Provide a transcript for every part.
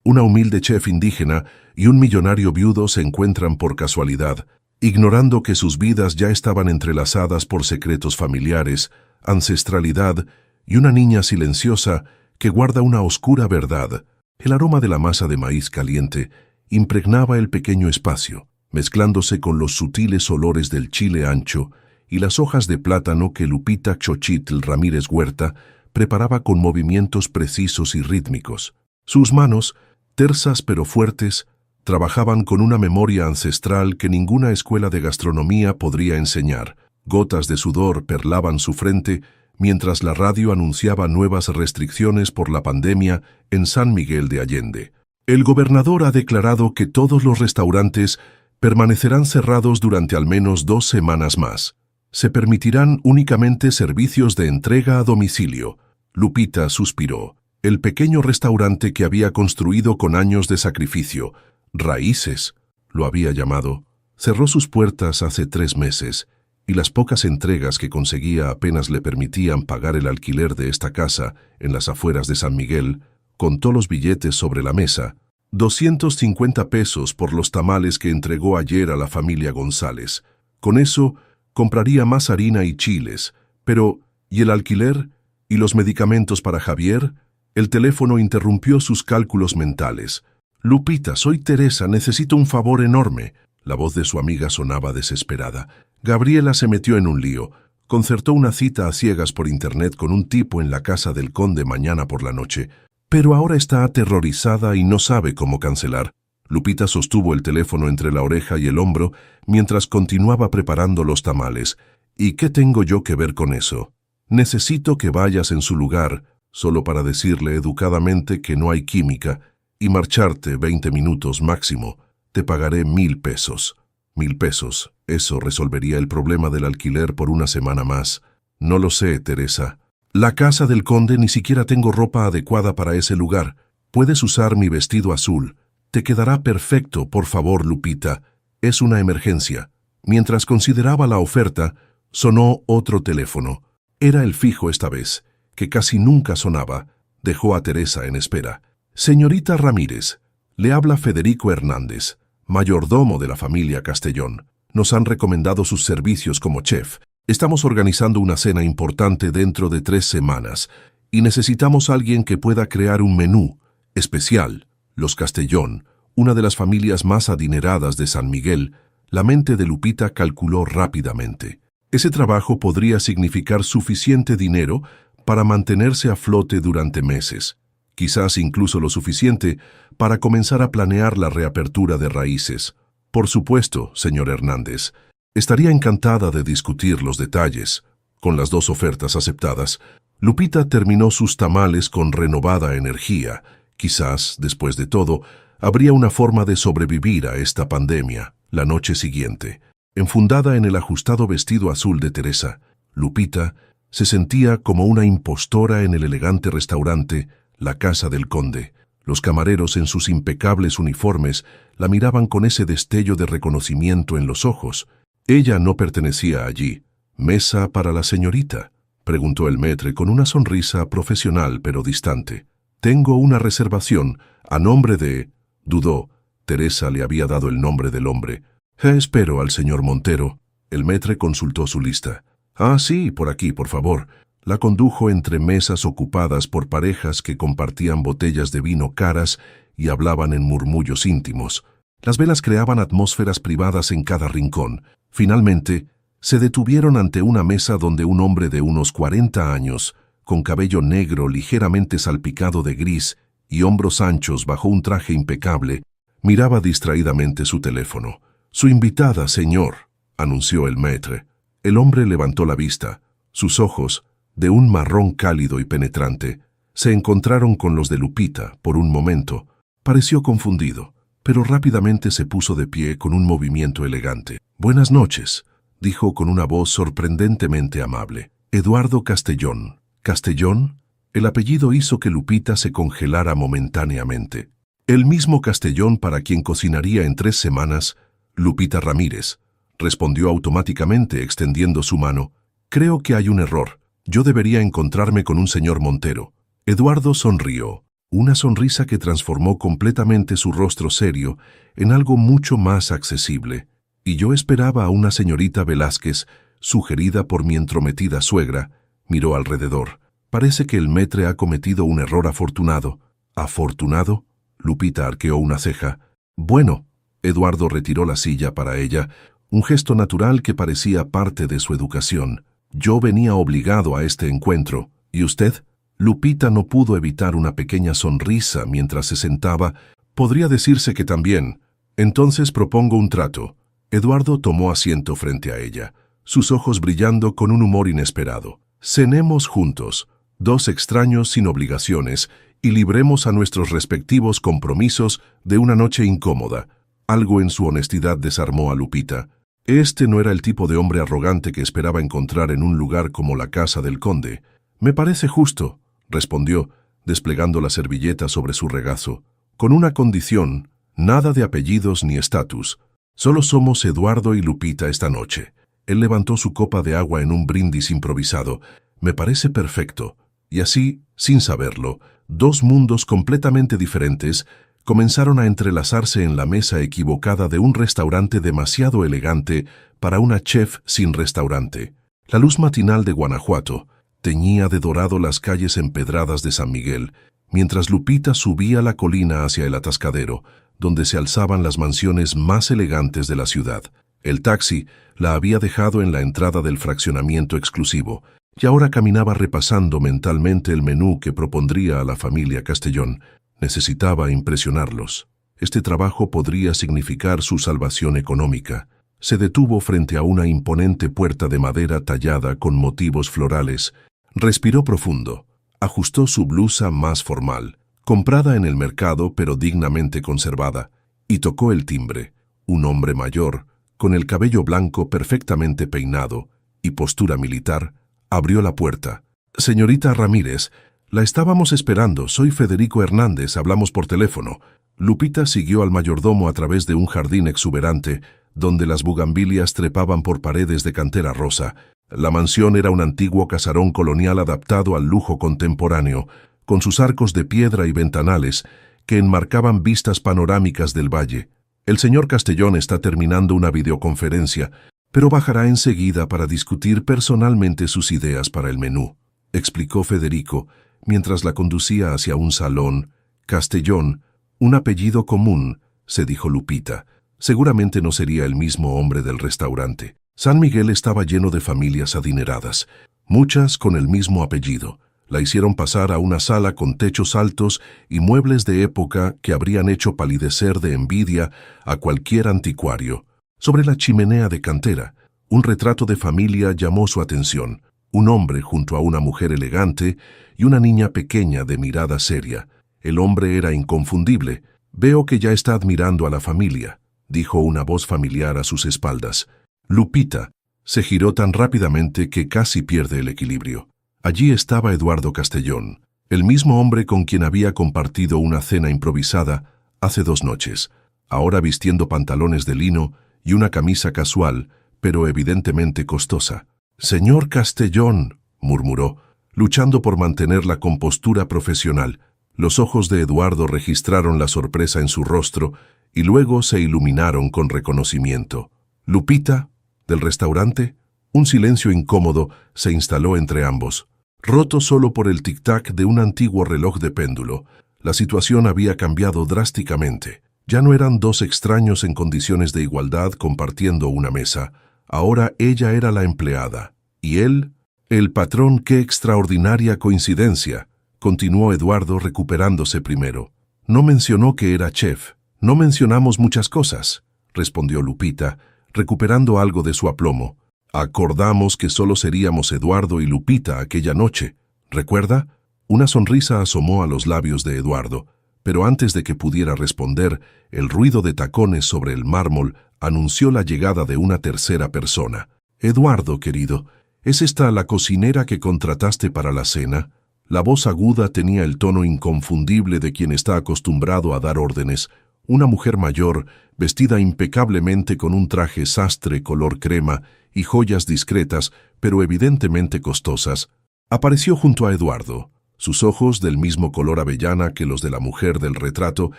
Una humilde chef indígena y un millonario viudo se encuentran por casualidad, ignorando que sus vidas ya estaban entrelazadas por secretos familiares, ancestralidad y una niña silenciosa que guarda una oscura verdad. El aroma de la masa de maíz caliente impregnaba el pequeño espacio, mezclándose con los sutiles olores del chile ancho y las hojas de plátano que Lupita Xochitl Ramírez Huerta preparaba con movimientos precisos y rítmicos. Sus manos, tersas pero fuertes, trabajaban con una memoria ancestral que ninguna escuela de gastronomía podría enseñar. Gotas de sudor perlaban su frente mientras la radio anunciaba nuevas restricciones por la pandemia en San Miguel de Allende. El gobernador ha declarado que todos los restaurantes permanecerán cerrados durante al menos 2 semanas más. Se permitirán únicamente servicios de entrega a domicilio. Lupita suspiró. El pequeño restaurante que había construido con años de sacrificio, Raíces, lo había llamado, cerró sus puertas hace 3 meses, y las pocas entregas que conseguía apenas le permitían pagar el alquiler de esta casa en las afueras de San Miguel. Contó los billetes sobre la mesa. 250 pesos por los tamales que entregó ayer a la familia González. Con eso, compraría más harina y chiles. Pero, ¿y el alquiler? ¿Y los medicamentos para Javier? El teléfono interrumpió sus cálculos mentales. «Lupita, soy Teresa, necesito un favor enorme». La voz de su amiga sonaba desesperada. Gabriela se metió en un lío. Concertó una cita a ciegas por internet con un tipo en la casa del conde mañana por la noche. Pero ahora está aterrorizada y no sabe cómo cancelar. Lupita sostuvo el teléfono entre la oreja y el hombro mientras continuaba preparando los tamales. «¿Y qué tengo yo que ver con eso? Necesito que vayas en su lugar, solo para decirle educadamente que no hay química, y marcharte 20 minutos máximo. Te pagaré 1,000 pesos. 1,000 pesos. Eso resolvería el problema del alquiler por una semana más. No lo sé, Teresa. La casa del conde ni siquiera tengo ropa adecuada para ese lugar. Puedes usar mi vestido azul. Te quedará perfecto, por favor, Lupita. Es una emergencia». Mientras consideraba la oferta, sonó otro teléfono. Era el fijo esta vez, que casi nunca sonaba. Dejó a Teresa en espera. «Señorita Ramírez, le habla Federico Hernández, mayordomo de la familia Castellón. Nos han recomendado sus servicios como chef. Estamos organizando una cena importante dentro de 3 semanas y necesitamos a alguien que pueda crear un menú especial. Los Castellón, una de las familias más adineradas de San Miguel». La mente de Lupita calculó rápidamente. Ese trabajo podría significar suficiente dinero para mantenerse a flote durante meses. Quizás incluso lo suficiente para comenzar a planear la reapertura de Raíces. Por supuesto, señor Hernández. Estaría encantada de discutir los detalles. Con las 2 ofertas aceptadas, Lupita terminó sus tamales con renovada energía. Quizás, después de todo, habría una forma de sobrevivir a esta pandemia. La noche siguiente, enfundada en el ajustado vestido azul de Teresa, Lupita se sentía como una impostora en el elegante restaurante La Casa del Conde. Los camareros en sus impecables uniformes la miraban con ese destello de reconocimiento en los ojos. Ella no pertenecía allí. «¿Mesa para la señorita?», preguntó el maître con una sonrisa profesional pero distante. «Tengo una reservación a nombre de...». Dudó. Teresa le había dado el nombre del hombre. «Espero al señor Montero». El maître consultó su lista. «Ah, sí, por aquí, por favor». La condujo entre mesas ocupadas por parejas que compartían botellas de vino caras y hablaban en murmullos íntimos. Las velas creaban atmósferas privadas en cada rincón. Finalmente, se detuvieron ante una mesa donde un hombre de unos 40 años, con cabello negro ligeramente salpicado de gris y hombros anchos bajo un traje impecable, miraba distraídamente su teléfono. «Su invitada, señor», anunció el maître. El hombre levantó la vista. Sus ojos, de un marrón cálido y penetrante, se encontraron con los de Lupita por un momento. Pareció confundido, pero rápidamente se puso de pie con un movimiento elegante. «Buenas noches», dijo con una voz sorprendentemente amable. «Eduardo Castellón». «¿Castellón?». El apellido hizo que Lupita se congelara momentáneamente. «El mismo Castellón para quien cocinaría en 3 semanas, Lupita Ramírez», respondió automáticamente extendiendo su mano. «Creo que hay un error. Yo debería encontrarme con un señor Montero». Eduardo sonrió. una sonrisa que transformó completamente su rostro serio en algo mucho más accesible. Y yo esperaba a una señorita Velázquez, sugerida por mi entrometida suegra. Miró alrededor. Parece que el maître ha cometido un error afortunado. ¿Afortunado? Lupita arqueó una ceja. Bueno, Eduardo retiró la silla para ella, un gesto natural que parecía parte de su educación. Yo venía obligado a este encuentro. ¿Y usted? Lupita no pudo evitar una pequeña sonrisa mientras se sentaba. Podría decirse que también. Entonces propongo un trato. Eduardo tomó asiento frente a ella, sus ojos brillando con un humor inesperado. Cenemos juntos, dos extraños sin obligaciones, y libremos a nuestros respectivos compromisos de una noche incómoda. Algo en su honestidad desarmó a Lupita. Este no era el tipo de hombre arrogante que esperaba encontrar en un lugar como la casa del conde. «Me parece justo», respondió, desplegando la servilleta sobre su regazo. «Con una condición, nada de apellidos ni estatus. Solo somos Eduardo y Lupita esta noche». Él levantó su copa de agua en un brindis improvisado. «Me parece perfecto». Y así, sin saberlo, dos mundos completamente diferentes comenzaron a entrelazarse en la mesa equivocada de un restaurante demasiado elegante para una chef sin restaurante. La luz matinal de Guanajuato teñía de dorado las calles empedradas de San Miguel, mientras Lupita subía la colina hacia el atascadero, donde se alzaban las mansiones más elegantes de la ciudad. El taxi la había dejado en la entrada del fraccionamiento exclusivo, y ahora caminaba repasando mentalmente el menú que propondría a la familia Castellón. Necesitaba impresionarlos. Este trabajo podría significar su salvación económica. Se detuvo frente a una imponente puerta de madera tallada con motivos florales. Respiró profundo. Ajustó su blusa más formal, comprada en el mercado pero dignamente conservada, y tocó el timbre. Un hombre mayor, con el cabello blanco perfectamente peinado y postura militar, abrió la puerta. «Señorita Ramírez, la estábamos esperando. Soy Federico Hernández, hablamos por teléfono». Lupita siguió al mayordomo a través de un jardín exuberante, donde las bugambilias trepaban por paredes de cantera rosa. La mansión era un antiguo casarón colonial adaptado al lujo contemporáneo, con sus arcos de piedra y ventanales que enmarcaban vistas panorámicas del valle. «El señor Castellón está terminando una videoconferencia, pero bajará enseguida para discutir personalmente sus ideas para el menú», explicó Federico, mientras la conducía hacia un salón. «Castellón, un apellido común», se dijo Lupita. Seguramente no sería el mismo hombre del restaurante. San Miguel estaba lleno de familias adineradas, muchas con el mismo apellido. La hicieron pasar a una sala con techos altos y muebles de época que habrían hecho palidecer de envidia a cualquier anticuario. Sobre la chimenea de cantera, un retrato de familia llamó su atención. Un hombre junto a una mujer elegante y una niña pequeña de mirada seria. El hombre era inconfundible. «Veo que ya está admirando a la familia», dijo una voz familiar a sus espaldas. Lupita se giró tan rápidamente que casi pierde el equilibrio. Allí estaba Eduardo Castellón, el mismo hombre con quien había compartido una cena improvisada hace 2 noches, ahora vistiendo pantalones de lino y una camisa casual, pero evidentemente costosa. «Señor Castellón», murmuró, luchando por mantener la compostura profesional. Los ojos de Eduardo registraron la sorpresa en su rostro y luego se iluminaron con reconocimiento. «¿Lupita, del restaurante?» Un silencio incómodo se instaló entre ambos, roto solo por el tic-tac de un antiguo reloj de péndulo. La situación había cambiado drásticamente. Ya no eran dos extraños en condiciones de igualdad compartiendo una mesa. Ahora ella era la empleada. ¿Y él? El patrón. «Qué extraordinaria coincidencia», continuó Eduardo recuperándose primero. «No mencionó que era chef». «No mencionamos muchas cosas», respondió Lupita, recuperando algo de su aplomo. «Acordamos que solo seríamos Eduardo y Lupita aquella noche. ¿Recuerda?» Una sonrisa asomó a los labios de Eduardo, pero antes de que pudiera responder, el ruido de tacones sobre el mármol anunció la llegada de una tercera persona. «Eduardo, querido, ¿es esta la cocinera que contrataste para la cena?» La voz aguda tenía el tono inconfundible de quien está acostumbrado a dar órdenes. Una mujer mayor, vestida impecablemente con un traje sastre color crema y joyas discretas, pero evidentemente costosas, apareció junto a Eduardo. Sus ojos, del mismo color avellana que los de la mujer del retrato,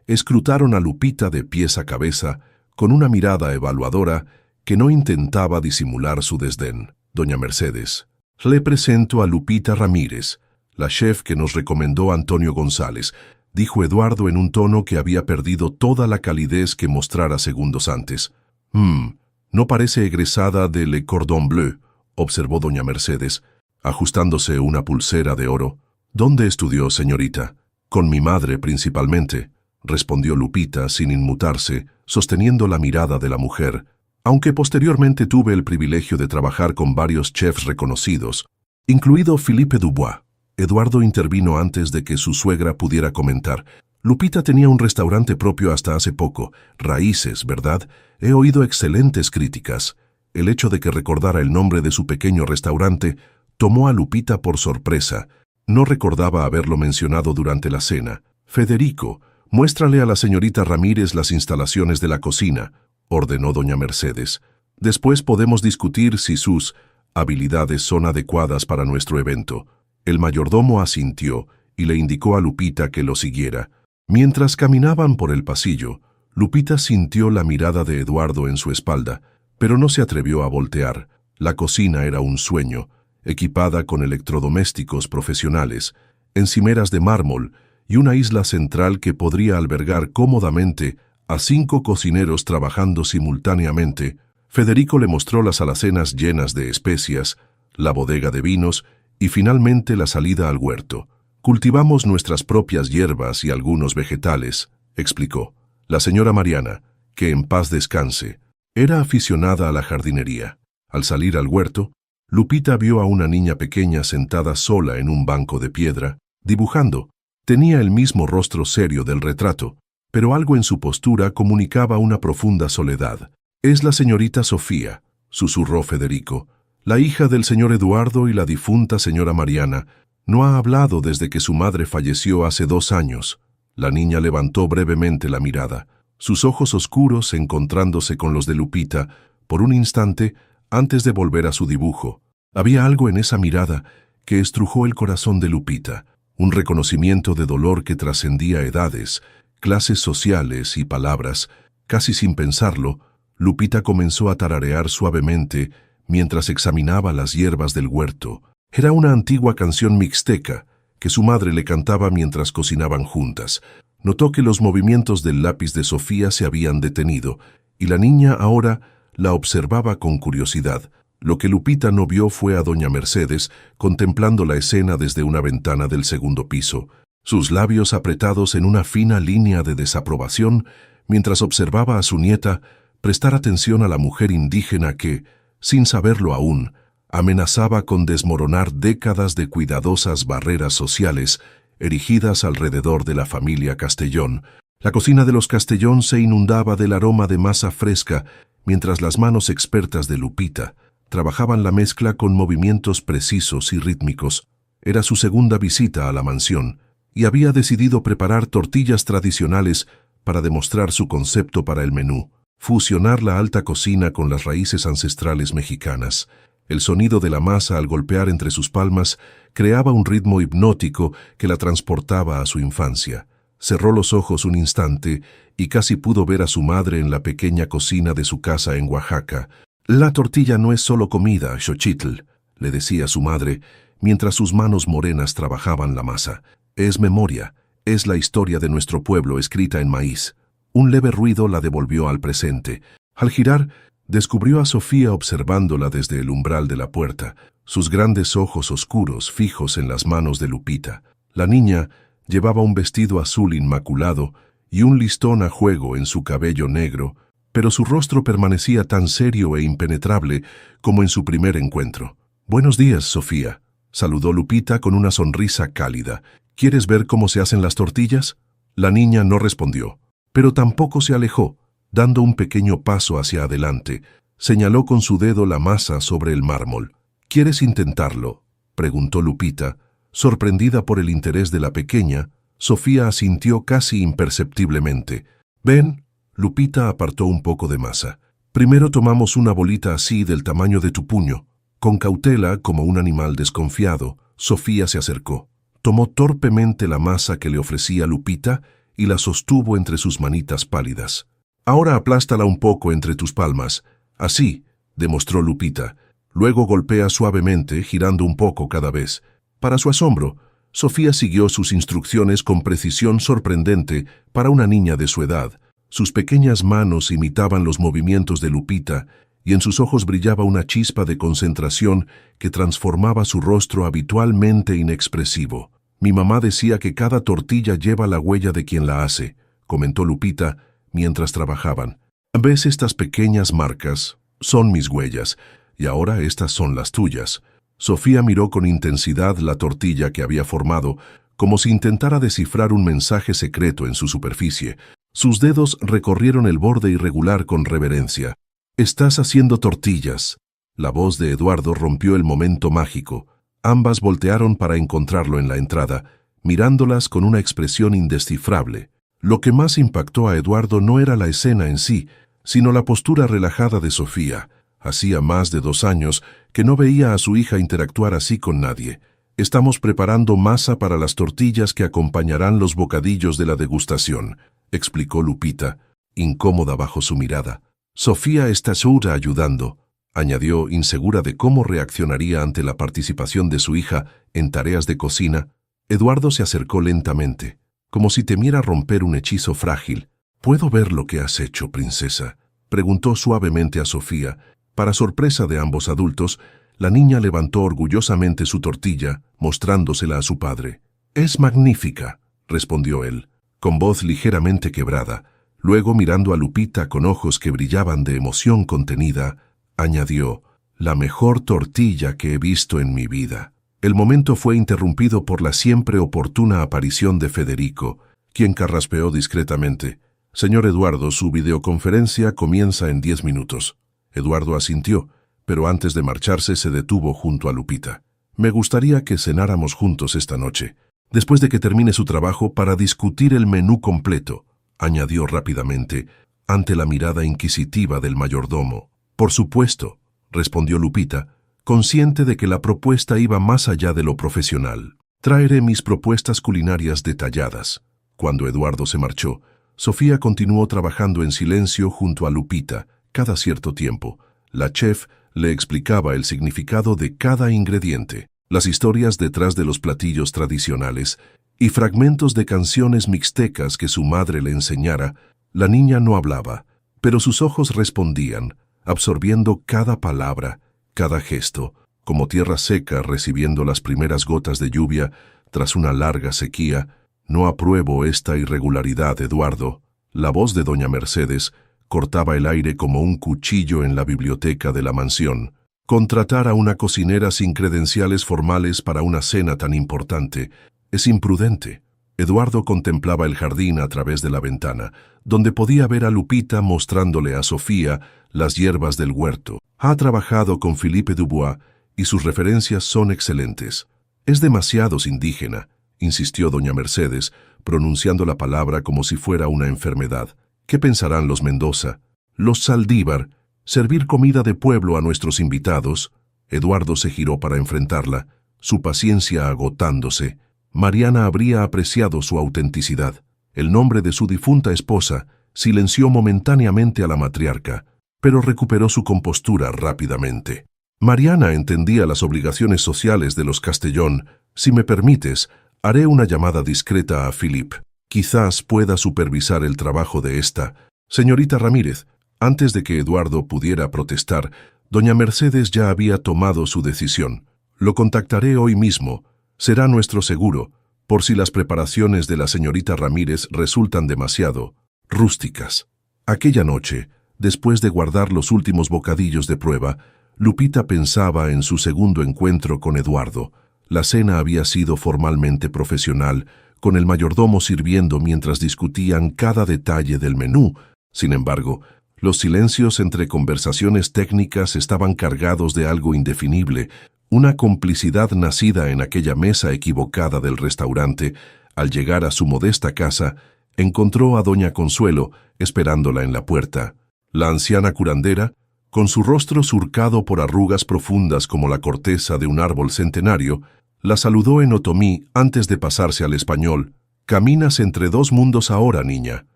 escrutaron a Lupita de pies a cabeza con una mirada evaluadora que no intentaba disimular su desdén. Doña Mercedes, le presento a Lupita Ramírez, la chef que nos recomendó Antonio González, dijo Eduardo en un tono que había perdido toda la calidez que mostrara segundos antes. No parece egresada de Le Cordon Bleu, observó doña Mercedes, ajustándose una pulsera de oro. ¿Dónde estudió, señorita? Con mi madre, principalmente, respondió Lupita sin inmutarse, sosteniendo la mirada de la mujer, aunque posteriormente tuve el privilegio de trabajar con varios chefs reconocidos, incluido Philippe Dubois. Eduardo intervino antes de que su suegra pudiera comentar. Lupita tenía un restaurante propio hasta hace poco. Raíces, ¿verdad? He oído excelentes críticas. El hecho de que recordara el nombre de su pequeño restaurante tomó a Lupita por sorpresa. No recordaba haberlo mencionado durante la cena. Federico, muéstrale a la señorita Ramírez las instalaciones de la cocina, ordenó doña Mercedes. Después podemos discutir si sus habilidades son adecuadas para nuestro evento. El mayordomo asintió y le indicó a Lupita que lo siguiera. Mientras caminaban por el pasillo, Lupita sintió la mirada de Eduardo en su espalda, pero no se atrevió a voltear. La cocina era un sueño, equipada con electrodomésticos profesionales, encimeras de mármol y una isla central que podría albergar cómodamente a 5 cocineros trabajando simultáneamente. Federico le mostró las alacenas llenas de especias, la bodega de vinos y finalmente la salida al huerto. Cultivamos nuestras propias hierbas y algunos vegetales, explicó. La señora Mariana, que en paz descanse, era aficionada a la jardinería. Al salir al huerto, Lupita vio a una niña pequeña sentada sola en un banco de piedra, dibujando. Tenía el mismo rostro serio del retrato, pero algo en su postura comunicaba una profunda soledad. «Es la señorita Sofía», susurró Federico, «la hija del señor Eduardo y la difunta señora Mariana. No ha hablado desde que su madre falleció hace 2 años». La niña levantó brevemente la mirada, sus ojos oscuros encontrándose con los de Lupita por un instante antes de volver a su dibujo. Había algo en esa mirada que estrujó el corazón de Lupita, un reconocimiento de dolor que trascendía edades, clases sociales y palabras. Casi sin pensarlo, Lupita comenzó a tararear suavemente mientras examinaba las hierbas del huerto. Era una antigua canción mixteca que su madre le cantaba mientras cocinaban juntas. Notó que los movimientos del lápiz de Sofía se habían detenido, y la niña ahora la observaba con curiosidad. Lo que Lupita no vio fue a doña Mercedes contemplando la escena desde una ventana del segundo piso, sus labios apretados en una fina línea de desaprobación, mientras observaba a su nieta prestar atención a la mujer indígena que, sin saberlo aún, amenazaba con desmoronar décadas de cuidadosas barreras sociales erigidas alrededor de la familia Castellón. La cocina de los Castellón se inundaba del aroma de masa fresca, mientras las manos expertas de Lupita trabajaban la mezcla con movimientos precisos y rítmicos. Era su segunda visita a la mansión, y había decidido preparar tortillas tradicionales para demostrar su concepto para el menú, fusionar la alta cocina con las raíces ancestrales mexicanas. El sonido de la masa al golpear entre sus palmas creaba un ritmo hipnótico que la transportaba a su infancia. Cerró los ojos un instante y casi pudo ver a su madre en la pequeña cocina de su casa en Oaxaca. «La tortilla no es solo comida, Xochitl», le decía su madre, mientras sus manos morenas trabajaban la masa. «Es memoria, es la historia de nuestro pueblo escrita en maíz». Un leve ruido la devolvió al presente. Al girar, descubrió a Sofía observándola desde el umbral de la puerta, sus grandes ojos oscuros fijos en las manos de Lupita. La niña llevaba un vestido azul inmaculado y un listón a juego en su cabello negro, pero su rostro permanecía tan serio e impenetrable como en su primer encuentro. «Buenos días, Sofía», saludó Lupita con una sonrisa cálida. «¿Quieres ver cómo se hacen las tortillas?» La niña no respondió, pero tampoco se alejó. Dando un pequeño paso hacia adelante, señaló con su dedo la masa sobre el mármol. «¿Quieres intentarlo?», preguntó Lupita. Sorprendida por el interés de la pequeña, Sofía asintió casi imperceptiblemente. «Ven». Lupita apartó un poco de masa. «Primero tomamos una bolita así del tamaño de tu puño». Con cautela, como un animal desconfiado, Sofía se acercó. tomó torpemente la masa que le ofrecía Lupita y la sostuvo entre sus manitas pálidas. «Ahora aplástala un poco entre tus palmas. Así», demostró Lupita. Luego golpea suavemente, girando un poco cada vez. Para su asombro, Sofía siguió sus instrucciones con precisión sorprendente para una niña de su edad. Sus pequeñas manos imitaban los movimientos de Lupita y en sus ojos brillaba una chispa de concentración que transformaba su rostro habitualmente inexpresivo. «Mi mamá decía que cada tortilla lleva la huella de quien la hace», comentó Lupita mientras trabajaban. «¿Ves estas pequeñas marcas? Son mis huellas, y ahora estas son las tuyas». Sofía miró con intensidad la tortilla que había formado, como si intentara descifrar un mensaje secreto en su superficie. Sus dedos recorrieron el borde irregular con reverencia. «Estás haciendo tortillas». La voz de Eduardo rompió el momento mágico. Ambas voltearon para encontrarlo en la entrada, mirándolas con una expresión indescifrable. Lo que más impactó a Eduardo no era la escena en sí, sino la postura relajada de Sofía. Hacía más de 2 años que no veía a su hija interactuar así con nadie. «Estamos preparando masa para las tortillas que acompañarán los bocadillos de la degustación», explicó Lupita, incómoda bajo su mirada. «Sofía está segura ayudando», añadió, insegura de cómo reaccionaría ante la participación de su hija en tareas de cocina. Eduardo se acercó lentamente, como si temiera romper un hechizo frágil. «¿Puedo ver lo que has hecho, princesa?», preguntó suavemente a Sofía. Para sorpresa de ambos adultos, la niña levantó orgullosamente su tortilla, mostrándosela a su padre. «Es magnífica», respondió él, con voz ligeramente quebrada. Luego, mirando a Lupita con ojos que brillaban de emoción contenida, añadió: «La mejor tortilla que he visto en mi vida». El momento fue interrumpido por la siempre oportuna aparición de Federico, quien carraspeó discretamente: «Señor Eduardo, su videoconferencia comienza en 10 minutos». Eduardo asintió, pero antes de marcharse se detuvo junto a Lupita. «Me gustaría que cenáramos juntos esta noche, después de que termine su trabajo, para discutir el menú completo», añadió rápidamente, ante la mirada inquisitiva del mayordomo. «Por supuesto», respondió Lupita, consciente de que la propuesta iba más allá de lo profesional. «Traeré mis propuestas culinarias detalladas». Cuando Eduardo se marchó, Sofía continuó trabajando en silencio junto a Lupita. Cada cierto tiempo, la chef le explicaba el significado de cada ingrediente, las historias detrás de los platillos tradicionales y fragmentos de canciones mixtecas que su madre le enseñara. La niña no hablaba, pero sus ojos respondían, absorbiendo cada palabra, cada gesto, como tierra seca recibiendo las primeras gotas de lluvia tras una larga sequía. «No apruebo esta irregularidad, Eduardo». La voz de doña Mercedes cortaba el aire como un cuchillo en la biblioteca de la mansión. «Contratar a una cocinera sin credenciales formales para una cena tan importante es imprudente». Eduardo contemplaba el jardín a través de la ventana, donde podía ver a Lupita mostrándole a Sofía las hierbas del huerto. «Ha trabajado con Philippe Dubois y sus referencias son excelentes». «Es demasiado indígena», insistió doña Mercedes, pronunciando la palabra como si fuera una enfermedad. «¿Qué pensarán los Mendoza, los Saldívar? ¿Servir comida de pueblo a nuestros invitados?» Eduardo se giró para enfrentarla, su paciencia agotándose. Mariana habría apreciado su autenticidad. El nombre de su difunta esposa silenció momentáneamente a la matriarca, pero recuperó su compostura rápidamente. «Mariana entendía las obligaciones sociales de los Castellón. Si me permites, haré una llamada discreta a Philippe. Quizás pueda supervisar el trabajo de esta señorita Ramírez». Antes de que Eduardo pudiera protestar, doña Mercedes ya había tomado su decisión. «Lo contactaré hoy mismo. Será nuestro seguro, por si las preparaciones de la señorita Ramírez resultan demasiado rústicas». Aquella noche, después de guardar los últimos bocadillos de prueba, Lupita pensaba en su segundo encuentro con Eduardo. La cena había sido formalmente profesional, con el mayordomo sirviendo mientras discutían cada detalle del menú. Sin embargo, los silencios entre conversaciones técnicas estaban cargados de algo indefinible, una complicidad nacida en aquella mesa equivocada del restaurante. Al llegar a su modesta casa, encontró a doña Consuelo esperándola en la puerta. La anciana curandera, con su rostro surcado por arrugas profundas como la corteza de un árbol centenario, La saludó en otomí antes de pasarse al español. «Caminas entre dos mundos ahora, niña»,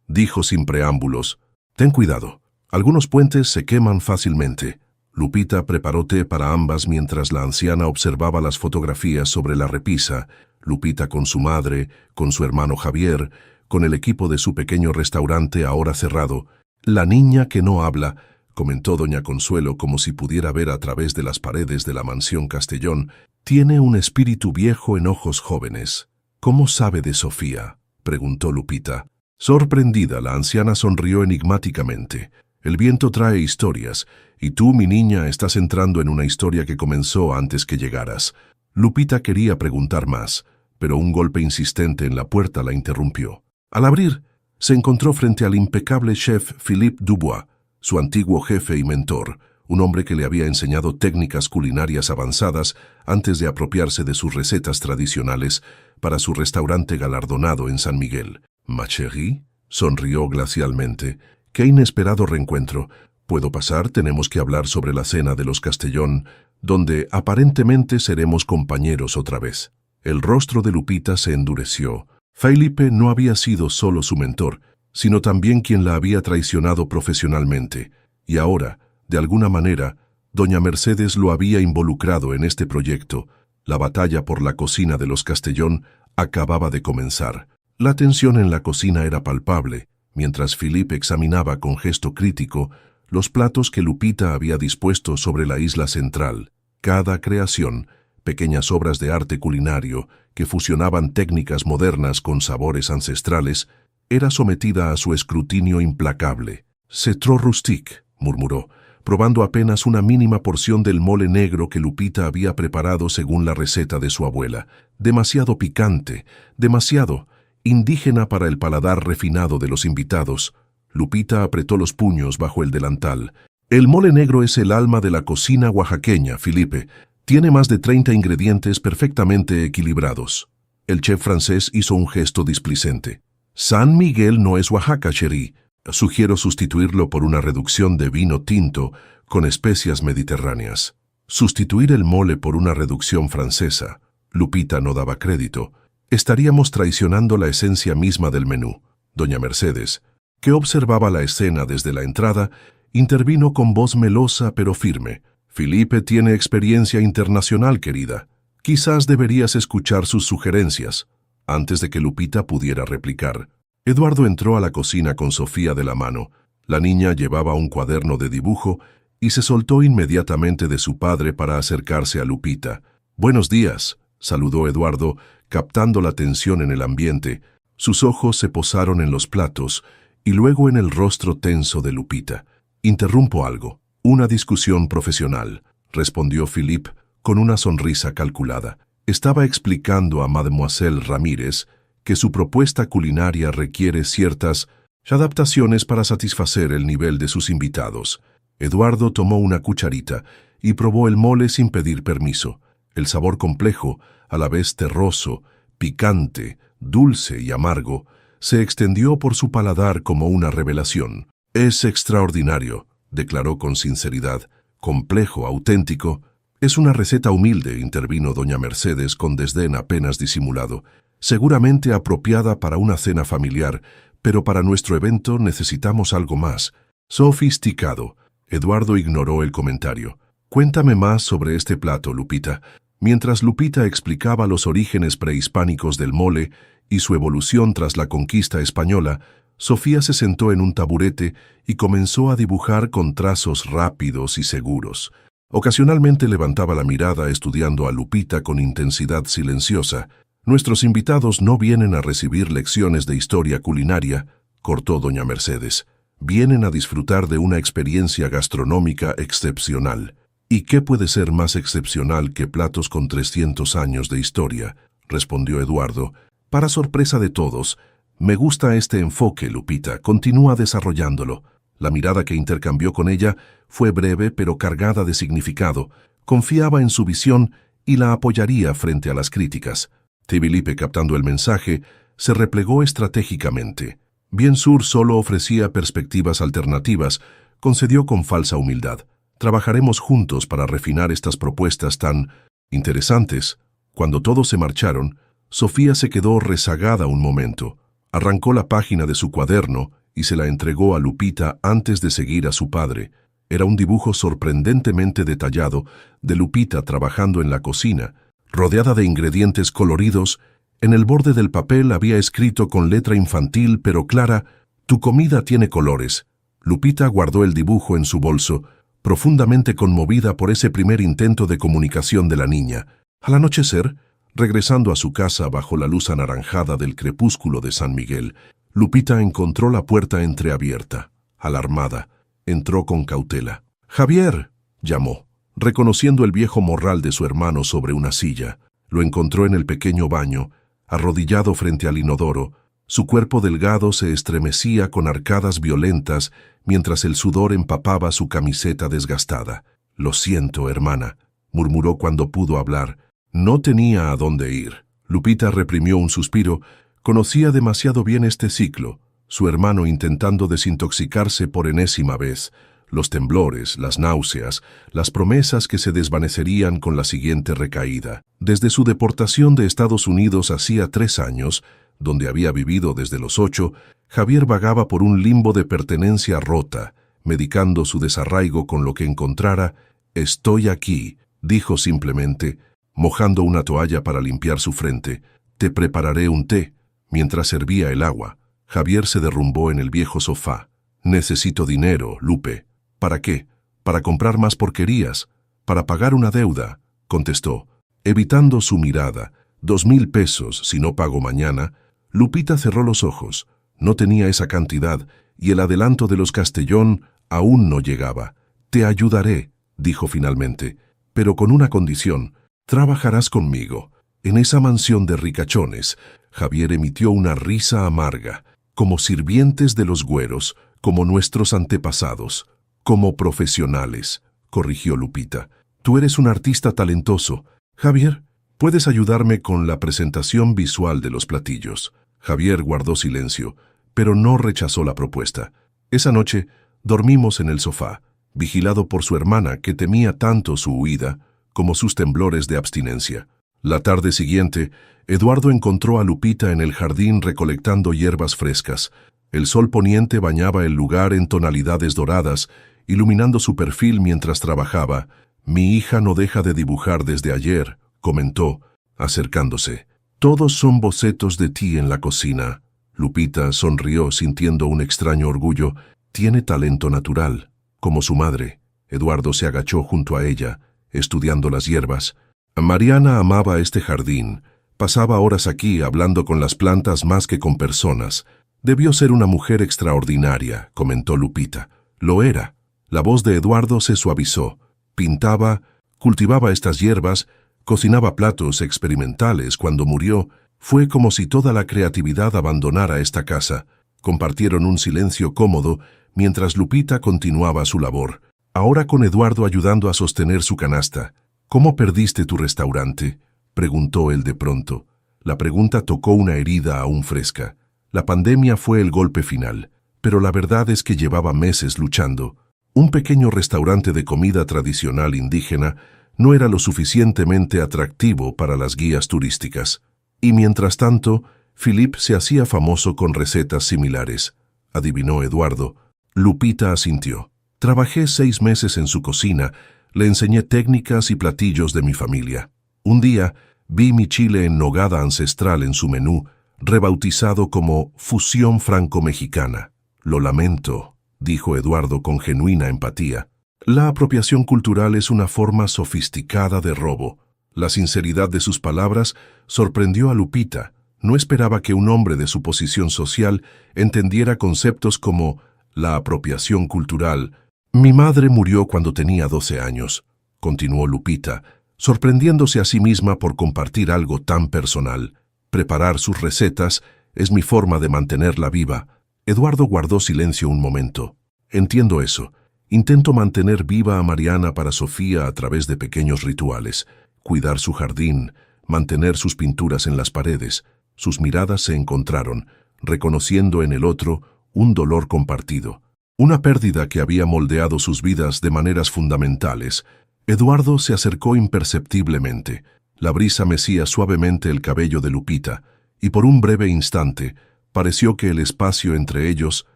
dijo sin preámbulos. «Ten cuidado. Algunos puentes se queman fácilmente». Lupita preparó té para ambas mientras la anciana observaba las fotografías sobre la repisa. Lupita con su madre, con su hermano Javier, con el equipo de su pequeño restaurante ahora cerrado. «La niña que no habla», comentó doña Consuelo como si pudiera ver a través de las paredes de la mansión Castellón, «tiene un espíritu viejo en ojos jóvenes». «¿Cómo sabe de Sofía?», preguntó Lupita. Sorprendida, la anciana sonrió enigmáticamente. «El viento trae historias, y tú, mi niña, estás entrando en una historia que comenzó antes que llegaras». Lupita quería preguntar más, pero un golpe insistente en la puerta la interrumpió. Al abrir, se encontró frente al impecable chef Philippe Dubois, su antiguo jefe y mentor, un hombre que le había enseñado técnicas culinarias avanzadas antes de apropiarse de sus recetas tradicionales para su restaurante galardonado en San Miguel. «Ma chérie», sonrió glacialmente. «Qué inesperado reencuentro. ¿Puedo pasar? Tenemos que hablar sobre la cena de los Castellón, donde aparentemente seremos compañeros otra vez». El rostro de Lupita se endureció. Felipe no había sido solo su mentor, sino también quien la había traicionado profesionalmente. Y ahora, de alguna manera, doña Mercedes lo había involucrado en este proyecto. La batalla por la cocina de los Castellón acababa de comenzar. La tensión en la cocina era palpable, mientras Philippe examinaba con gesto crítico los platos que Lupita había dispuesto sobre la isla central. Cada creación, pequeñas obras de arte culinario que fusionaban técnicas modernas con sabores ancestrales, era sometida a su escrutinio implacable. «C'est trop rustique», murmuró, probando apenas una mínima porción del mole negro que Lupita había preparado según la receta de su abuela. «Demasiado picante, demasiado indígena para el paladar refinado de los invitados». Lupita apretó los puños bajo el delantal. «El mole negro es el alma de la cocina oaxaqueña, Felipe. Tiene más de 30 ingredientes perfectamente equilibrados». El chef francés hizo un gesto displicente. «San Miguel no es Oaxaca, chérie. Sugiero sustituirlo por una reducción de vino tinto con especias mediterráneas». Sustituir el mole por una reducción francesa. Lupita no daba crédito. Estaríamos traicionando la esencia misma del menú. Doña Mercedes, que observaba la escena desde la entrada, intervino con voz melosa pero firme. «Felipe tiene experiencia internacional, querida. Quizás deberías escuchar sus sugerencias». Antes de que Lupita pudiera replicar, Eduardo entró a la cocina con Sofía de la mano. La niña llevaba un cuaderno de dibujo y se soltó inmediatamente de su padre para acercarse a Lupita. «Buenos días», saludó Eduardo, captando la tensión en el ambiente. Sus ojos se posaron en los platos y luego en el rostro tenso de Lupita. «Interrumpo algo. Una discusión profesional», respondió Philippe con una sonrisa calculada. Estaba explicando a Mademoiselle Ramírez que su propuesta culinaria requiere ciertas adaptaciones para satisfacer el nivel de sus invitados. Eduardo tomó una cucharita y probó el mole sin pedir permiso. El sabor complejo, a la vez terroso, picante, dulce y amargo, se extendió por su paladar como una revelación. «Es extraordinario», declaró con sinceridad. «Complejo, auténtico». «Es una receta humilde», intervino doña Mercedes con desdén apenas disimulado. «Seguramente apropiada para una cena familiar, pero para nuestro evento necesitamos algo más. Sofisticado». Eduardo ignoró el comentario. «Cuéntame más sobre este plato, Lupita». Mientras Lupita explicaba los orígenes prehispánicos del mole y su evolución tras la conquista española, Sofía se sentó en un taburete y comenzó a dibujar con trazos rápidos y seguros. Ocasionalmente levantaba la mirada estudiando a Lupita con intensidad silenciosa. «Nuestros invitados no vienen a recibir lecciones de historia culinaria», cortó doña Mercedes. «Vienen a disfrutar de una experiencia gastronómica excepcional». «¿Y qué puede ser más excepcional que platos con 300 años de historia?», respondió Eduardo. «Para sorpresa de todos, me gusta este enfoque, Lupita. Continúa desarrollándolo». La mirada que intercambió con ella fue breve pero cargada de significado. Confiaba en su visión y la apoyaría frente a las críticas. Felipe, captando el mensaje, se replegó estratégicamente. Bien Sur solo ofrecía perspectivas alternativas, concedió con falsa humildad. «Trabajaremos juntos para refinar estas propuestas tan interesantes». Cuando todos se marcharon, Sofía se quedó rezagada un momento. Arrancó la página de su cuaderno y se la entregó a Lupita antes de seguir a su padre. Era un dibujo sorprendentemente detallado de Lupita trabajando en la cocina, rodeada de ingredientes coloridos. En el borde del papel había escrito con letra infantil pero clara: «Tu comida tiene colores». Lupita guardó el dibujo en su bolso, profundamente conmovida por ese primer intento de comunicación de la niña. Al anochecer, regresando a su casa bajo la luz anaranjada del crepúsculo de San Miguel, Lupita encontró la puerta entreabierta. Alarmada, entró con cautela. «¡Javier!», llamó, reconociendo el viejo morral de su hermano sobre una silla. Lo encontró en el pequeño baño, arrodillado frente al inodoro. Su cuerpo delgado se estremecía con arcadas violentas mientras el sudor empapaba su camiseta desgastada. «Lo siento, hermana», murmuró cuando pudo hablar. No tenía a dónde ir. Lupita reprimió un suspiro. Conocía demasiado bien este ciclo. Su hermano intentando desintoxicarse por enésima vez. Los temblores, las náuseas, las promesas que se desvanecerían con la siguiente recaída. Desde su deportación de Estados Unidos hacía 3 años, donde había vivido desde los 8, Javier vagaba por un limbo de pertenencia rota, medicando su desarraigo con lo que encontrara. «Estoy aquí», dijo simplemente, mojando una toalla para limpiar su frente. «Te prepararé un té». Mientras servía el agua, Javier se derrumbó en el viejo sofá. «Necesito dinero, Lupe». «¿Para qué?». «Para comprar más porquerías. Para pagar una deuda», contestó, evitando su mirada. «2,000 pesos, si no pago mañana». Lupita cerró los ojos. No tenía esa cantidad, y el adelanto de los Castellón aún no llegaba. «Te ayudaré», dijo finalmente, «pero con una condición. Trabajarás conmigo». En esa mansión de ricachones, Javier emitió una risa amarga. «Como sirvientes de los güeros, como nuestros antepasados». «Como profesionales», corrigió Lupita. «Tú eres un artista talentoso. Javier, ¿puedes ayudarme con la presentación visual de los platillos?». Javier guardó silencio, pero no rechazó la propuesta. Esa noche dormimos en el sofá, vigilado por su hermana que temía tanto su huida como sus temblores de abstinencia. La tarde siguiente, Eduardo encontró a Lupita en el jardín recolectando hierbas frescas. El sol poniente bañaba el lugar en tonalidades doradas, iluminando su perfil mientras trabajaba. «Mi hija no deja de dibujar desde ayer», comentó, acercándose. «Todos son bocetos de ti en la cocina». Lupita sonrió sintiendo un extraño orgullo. «Tiene talento natural, como su madre». Eduardo se agachó junto a ella, estudiando las hierbas. «Mariana amaba este jardín. Pasaba horas aquí hablando con las plantas más que con personas. Debió ser una mujer extraordinaria», comentó Lupita. «Lo era». La voz de Eduardo se suavizó. Pintaba, cultivaba estas hierbas, cocinaba platos experimentales. Cuando murió, fue como si toda la creatividad abandonara esta casa. Compartieron un silencio cómodo mientras Lupita continuaba su labor, ahora con Eduardo ayudando a sostener su canasta. «¿Cómo perdiste tu restaurante?», preguntó él de pronto. La pregunta tocó una herida aún fresca. La pandemia fue el golpe final, pero la verdad es que llevaba meses luchando. Un pequeño restaurante de comida tradicional indígena no era lo suficientemente atractivo para las guías turísticas. Y mientras tanto, Philippe se hacía famoso con recetas similares, adivinó Eduardo. Lupita asintió. «Trabajé 6 meses en su cocina, le enseñé técnicas y platillos de mi familia. Un día vi mi chile en nogada ancestral en su menú, rebautizado como fusión franco-mexicana. Lo lamento», dijo Eduardo con genuina empatía. «La apropiación cultural es una forma sofisticada de robo». La sinceridad de sus palabras sorprendió a Lupita. No esperaba que un hombre de su posición social entendiera conceptos como la apropiación cultural. «Mi madre murió cuando tenía 12 años», continuó Lupita, sorprendiéndose a sí misma por compartir algo tan personal. «Preparar sus recetas es mi forma de mantenerla viva». Eduardo guardó silencio un momento. «Entiendo eso. Intento mantener viva a Mariana para Sofía a través de pequeños rituales. Cuidar su jardín, mantener sus pinturas en las paredes». Sus miradas se encontraron, reconociendo en el otro un dolor compartido. Una pérdida que había moldeado sus vidas de maneras fundamentales. Eduardo se acercó imperceptiblemente. La brisa mecía suavemente el cabello de Lupita, y por un breve instante pareció que el espacio entre ellos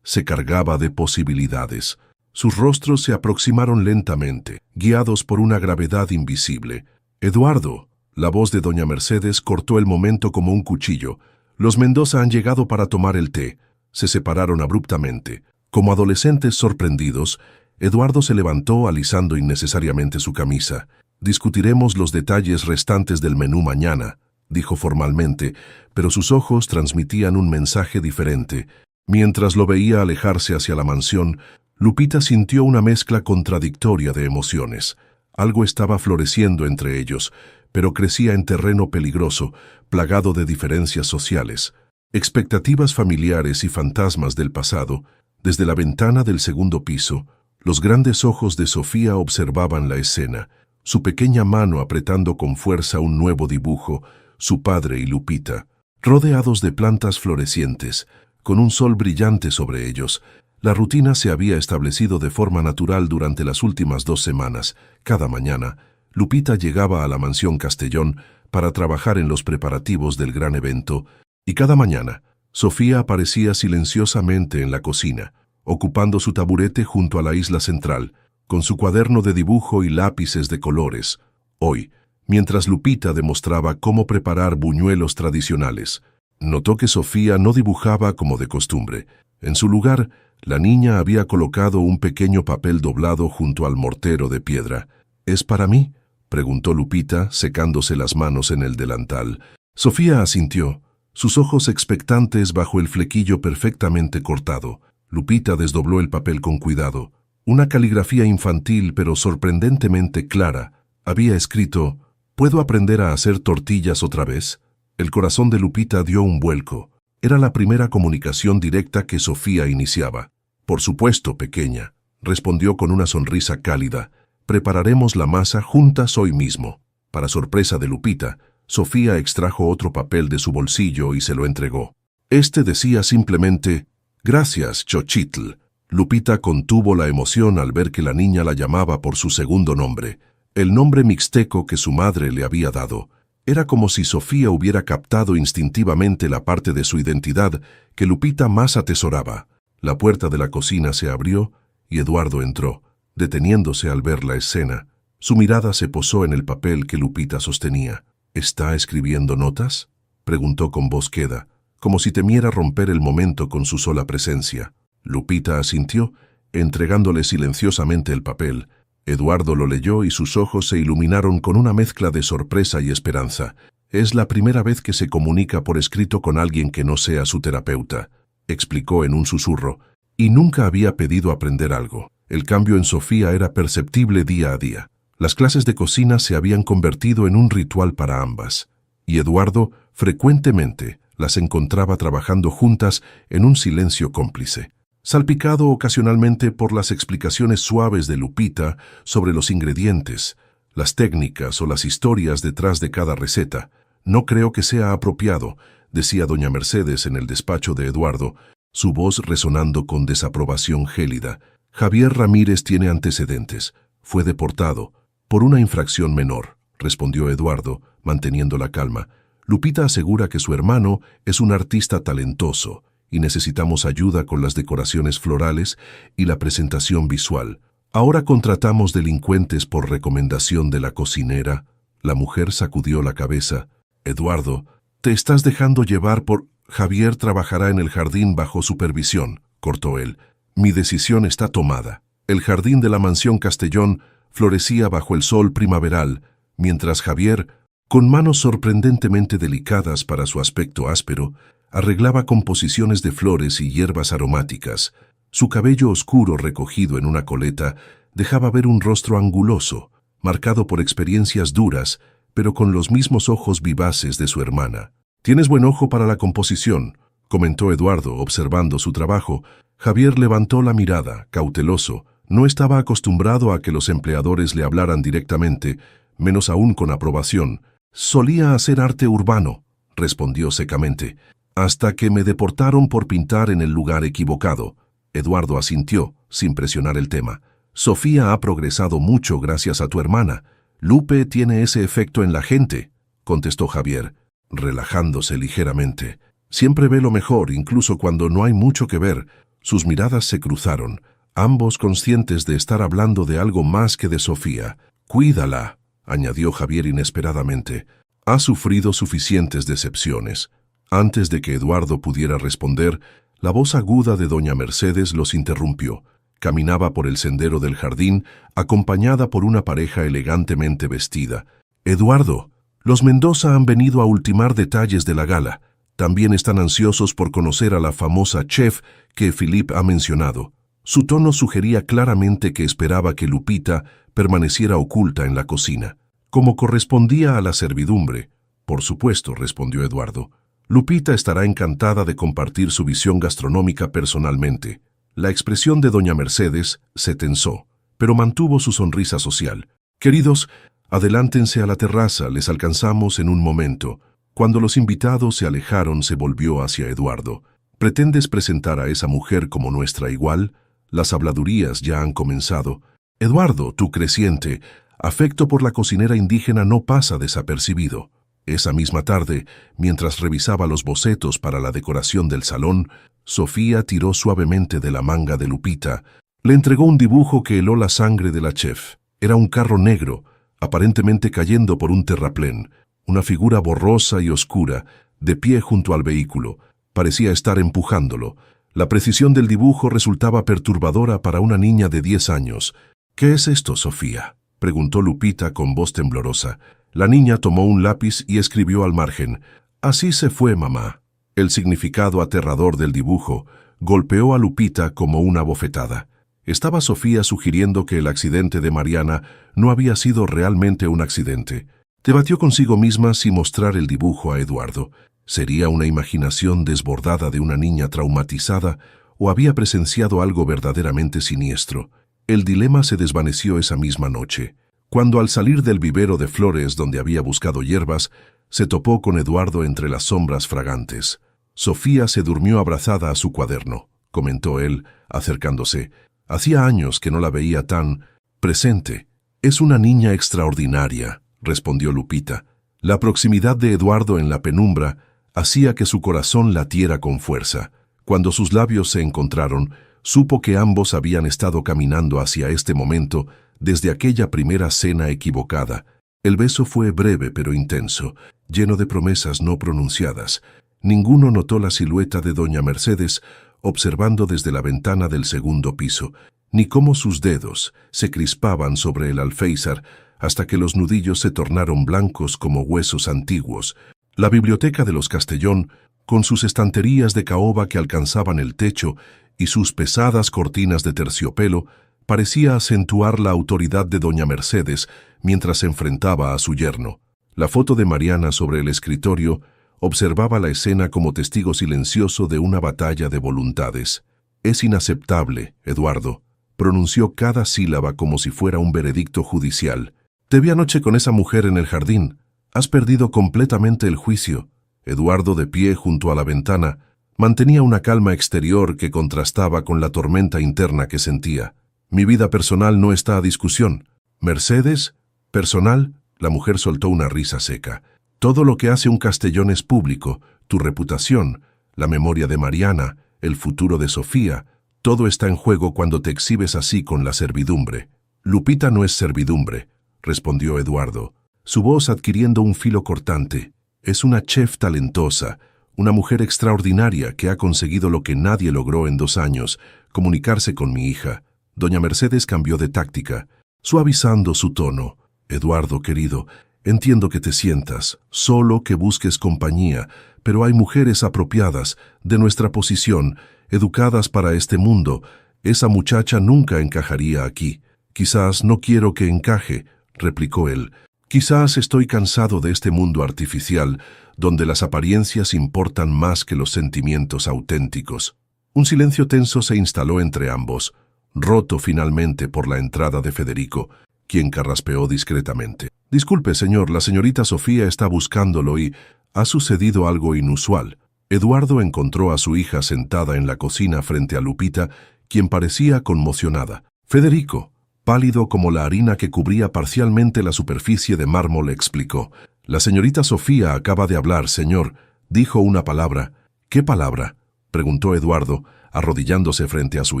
se cargaba de posibilidades. Sus rostros se aproximaron lentamente, guiados por una gravedad invisible. «Eduardo», la voz de doña Mercedes cortó el momento como un cuchillo. «Los Mendoza han llegado para tomar el té». Se separaron abruptamente. Como adolescentes sorprendidos, Eduardo se levantó alisando innecesariamente su camisa. «Discutiremos los detalles restantes del menú mañana», dijo formalmente, pero sus ojos transmitían un mensaje diferente. Mientras lo veía alejarse hacia la mansión, Lupita sintió una mezcla contradictoria de emociones. Algo estaba floreciendo entre ellos, pero crecía en terreno peligroso, plagado de diferencias sociales. Expectativas familiares y fantasmas del pasado. Desde la ventana del segundo piso, los grandes ojos de Sofía observaban la escena, su pequeña mano apretando con fuerza un nuevo dibujo, su padre y Lupita, rodeados de plantas florecientes, con un sol brillante sobre ellos. La rutina se había establecido de forma natural durante las últimas 2 semanas. Cada mañana, Lupita llegaba a la mansión Castellón para trabajar en los preparativos del gran evento, y cada mañana, Sofía aparecía silenciosamente en la cocina, ocupando su taburete junto a la isla central, con su cuaderno de dibujo y lápices de colores. Hoy, mientras Lupita demostraba cómo preparar buñuelos tradicionales, notó que Sofía no dibujaba como de costumbre. En su lugar, la niña había colocado un pequeño papel doblado junto al mortero de piedra. «¿Es para mí?», preguntó Lupita, secándose las manos en el delantal. Sofía asintió, sus ojos expectantes bajo el flequillo perfectamente cortado. Lupita desdobló el papel con cuidado. Una caligrafía infantil pero sorprendentemente clara. Había escrito: «¿Puedo aprender a hacer tortillas otra vez?». El corazón de Lupita dio un vuelco. Era la primera comunicación directa que Sofía iniciaba. «Por supuesto, pequeña», respondió con una sonrisa cálida. «Prepararemos la masa juntas hoy mismo». Para sorpresa de Lupita, Sofía extrajo otro papel de su bolsillo y se lo entregó. Este decía simplemente: «Gracias, Xochitl». Lupita contuvo la emoción al ver que la niña la llamaba por su segundo nombre, el nombre mixteco que su madre le había dado. Era como si Sofía hubiera captado instintivamente la parte de su identidad que Lupita más atesoraba. La puerta de la cocina se abrió y Eduardo entró, deteniéndose al ver la escena. Su mirada se posó en el papel que Lupita sostenía. «¿Está escribiendo notas?», preguntó con voz queda, como si temiera romper el momento con su sola presencia. Lupita asintió, entregándole silenciosamente el papel. Eduardo lo leyó y sus ojos se iluminaron con una mezcla de sorpresa y esperanza. «Es la primera vez que se comunica por escrito con alguien que no sea su terapeuta», explicó en un susurro, «y nunca había pedido aprender algo». El cambio en Sofía era perceptible día a día. Las clases de cocina se habían convertido en un ritual para ambas, y Eduardo frecuentemente las encontraba trabajando juntas en un silencio cómplice, salpicado ocasionalmente por las explicaciones suaves de Lupita sobre los ingredientes, las técnicas o las historias detrás de cada receta. «No creo que sea apropiado», decía doña Mercedes en el despacho de Eduardo, su voz resonando con desaprobación gélida. «Javier Ramírez tiene antecedentes. Fue deportado por una infracción menor», respondió Eduardo, manteniendo la calma. «Lupita asegura que su hermano es un artista talentoso y necesitamos ayuda con las decoraciones florales y la presentación visual. Ahora contratamos delincuentes por recomendación de la cocinera». La mujer sacudió la cabeza. «Eduardo, te estás dejando llevar por...». «Javier trabajará en el jardín bajo supervisión», cortó él. «Mi decisión está tomada». El jardín de la mansión Castellón florecía bajo el sol primaveral, mientras Javier, con manos sorprendentemente delicadas para su aspecto áspero, arreglaba composiciones de flores y hierbas aromáticas. Su cabello oscuro recogido en una coleta dejaba ver un rostro anguloso, marcado por experiencias duras, pero con los mismos ojos vivaces de su hermana. «Tienes buen ojo para la composición», comentó Eduardo, observando su trabajo. Javier levantó la mirada, cauteloso. No estaba acostumbrado a que los empleadores le hablaran directamente, menos aún con aprobación. «Solía hacer arte urbano», respondió secamente, «hasta que me deportaron por pintar en el lugar equivocado». Eduardo asintió, sin presionar el tema. «Sofía ha progresado mucho gracias a tu hermana. Lupe tiene ese efecto en la gente». contestó Javier, relajándose ligeramente. Siempre ve lo mejor, incluso cuando no hay mucho que ver. Sus miradas se cruzaron, ambos conscientes de estar hablando de algo más que de Sofía. «Cuídala», añadió Javier inesperadamente. «Ha sufrido suficientes decepciones». Antes de que Eduardo pudiera responder, la voz aguda de doña Mercedes los interrumpió. Caminaba por el sendero del jardín, acompañada por una pareja elegantemente vestida. «Eduardo, los Mendoza han venido a ultimar detalles de la gala. También están ansiosos por conocer a la famosa chef que Philippe ha mencionado». Su tono sugería claramente que esperaba que Lupita permaneciera oculta en la cocina, como correspondía a la servidumbre. «Por supuesto», respondió Eduardo. «Lupita estará encantada de compartir su visión gastronómica personalmente». La expresión de doña Mercedes se tensó, pero mantuvo su sonrisa social. «Queridos, adelántense a la terraza, les alcanzamos en un momento». Cuando los invitados se alejaron, se volvió hacia Eduardo. «¿Pretendes presentar a esa mujer como nuestra igual? Las habladurías ya han comenzado. Eduardo, tu creciente afecto por la cocinera indígena no pasa desapercibido». Esa misma tarde, mientras revisaba los bocetos para la decoración del salón, Sofía tiró suavemente de la manga de Lupita. Le entregó un dibujo que heló la sangre de la chef. Era un carro negro, aparentemente cayendo por un terraplén. Una figura borrosa y oscura, de pie junto al vehículo. Parecía estar empujándolo. La precisión del dibujo resultaba perturbadora para una niña de 10 años. «¿Qué es esto, Sofía?», preguntó Lupita con voz temblorosa. La niña tomó un lápiz y escribió al margen: «Así se fue, mamá». El significado aterrador del dibujo golpeó a Lupita como una bofetada. Estaba Sofía sugiriendo que el accidente de Mariana no había sido realmente un accidente. Debatió consigo misma si mostrar el dibujo a Eduardo. ¿Sería una imaginación desbordada de una niña traumatizada o había presenciado algo verdaderamente siniestro? El dilema se desvaneció esa misma noche, cuando al salir del vivero de flores donde había buscado hierbas, se topó con Eduardo entre las sombras fragantes. «Sofía se durmió abrazada a su cuaderno», comentó él, acercándose. «Hacía años que no la veía tan presente». «Es una niña extraordinaria», respondió Lupita. La proximidad de Eduardo en la penumbra hacía que su corazón latiera con fuerza. Cuando sus labios se encontraron, supo que ambos habían estado caminando hacia este momento desde aquella primera cena equivocada. El beso fue breve pero intenso, lleno de promesas no pronunciadas. Ninguno notó la silueta de doña Mercedes observando desde la ventana del segundo piso, ni cómo sus dedos se crispaban sobre el alféizar hasta que los nudillos se tornaron blancos como huesos antiguos. La biblioteca de los Castellón, con sus estanterías de caoba que alcanzaban el techo y sus pesadas cortinas de terciopelo, parecía acentuar la autoridad de doña Mercedes mientras se enfrentaba a su yerno. La foto de Mariana sobre el escritorio observaba la escena como testigo silencioso de una batalla de voluntades. «Es inaceptable, Eduardo», pronunció cada sílaba como si fuera un veredicto judicial. «Te vi anoche con esa mujer en el jardín. Has perdido completamente el juicio». Eduardo, de pie junto a la ventana, mantenía una calma exterior que contrastaba con la tormenta interna que sentía. «Mi vida personal no está a discusión». «¿Mercedes? ¿Personal?». La mujer soltó una risa seca. «Todo lo que hace un Castellón es público, tu reputación, la memoria de Mariana, el futuro de Sofía, todo está en juego cuando te exhibes así con la servidumbre». «Lupita no es servidumbre», respondió Eduardo, su voz adquiriendo un filo cortante. «Es una chef talentosa, una mujer extraordinaria que ha conseguido lo que nadie logró en 2 años, comunicarse con mi hija». Doña Mercedes cambió de táctica, suavizando su tono. «Eduardo, querido, entiendo que te sientas solo, que busques compañía, pero hay mujeres apropiadas, de nuestra posición, educadas para este mundo. Esa muchacha nunca encajaría aquí». «Quizás no quiero que encaje», replicó él. «Quizás estoy cansado de este mundo artificial, donde las apariencias importan más que los sentimientos auténticos». Un silencio tenso se instaló entre ambos, roto finalmente por la entrada de Federico, quien carraspeó discretamente. «Disculpe, señor, la señorita Sofía está buscándolo y ha sucedido algo inusual». Eduardo encontró a su hija sentada en la cocina frente a Lupita, quien parecía conmocionada. Federico, pálido como la harina que cubría parcialmente la superficie de mármol, explicó: La señorita Sofía acaba de hablar, señor. Dijo una palabra. ¿Qué palabra?, preguntó Eduardo, arrodillándose frente a su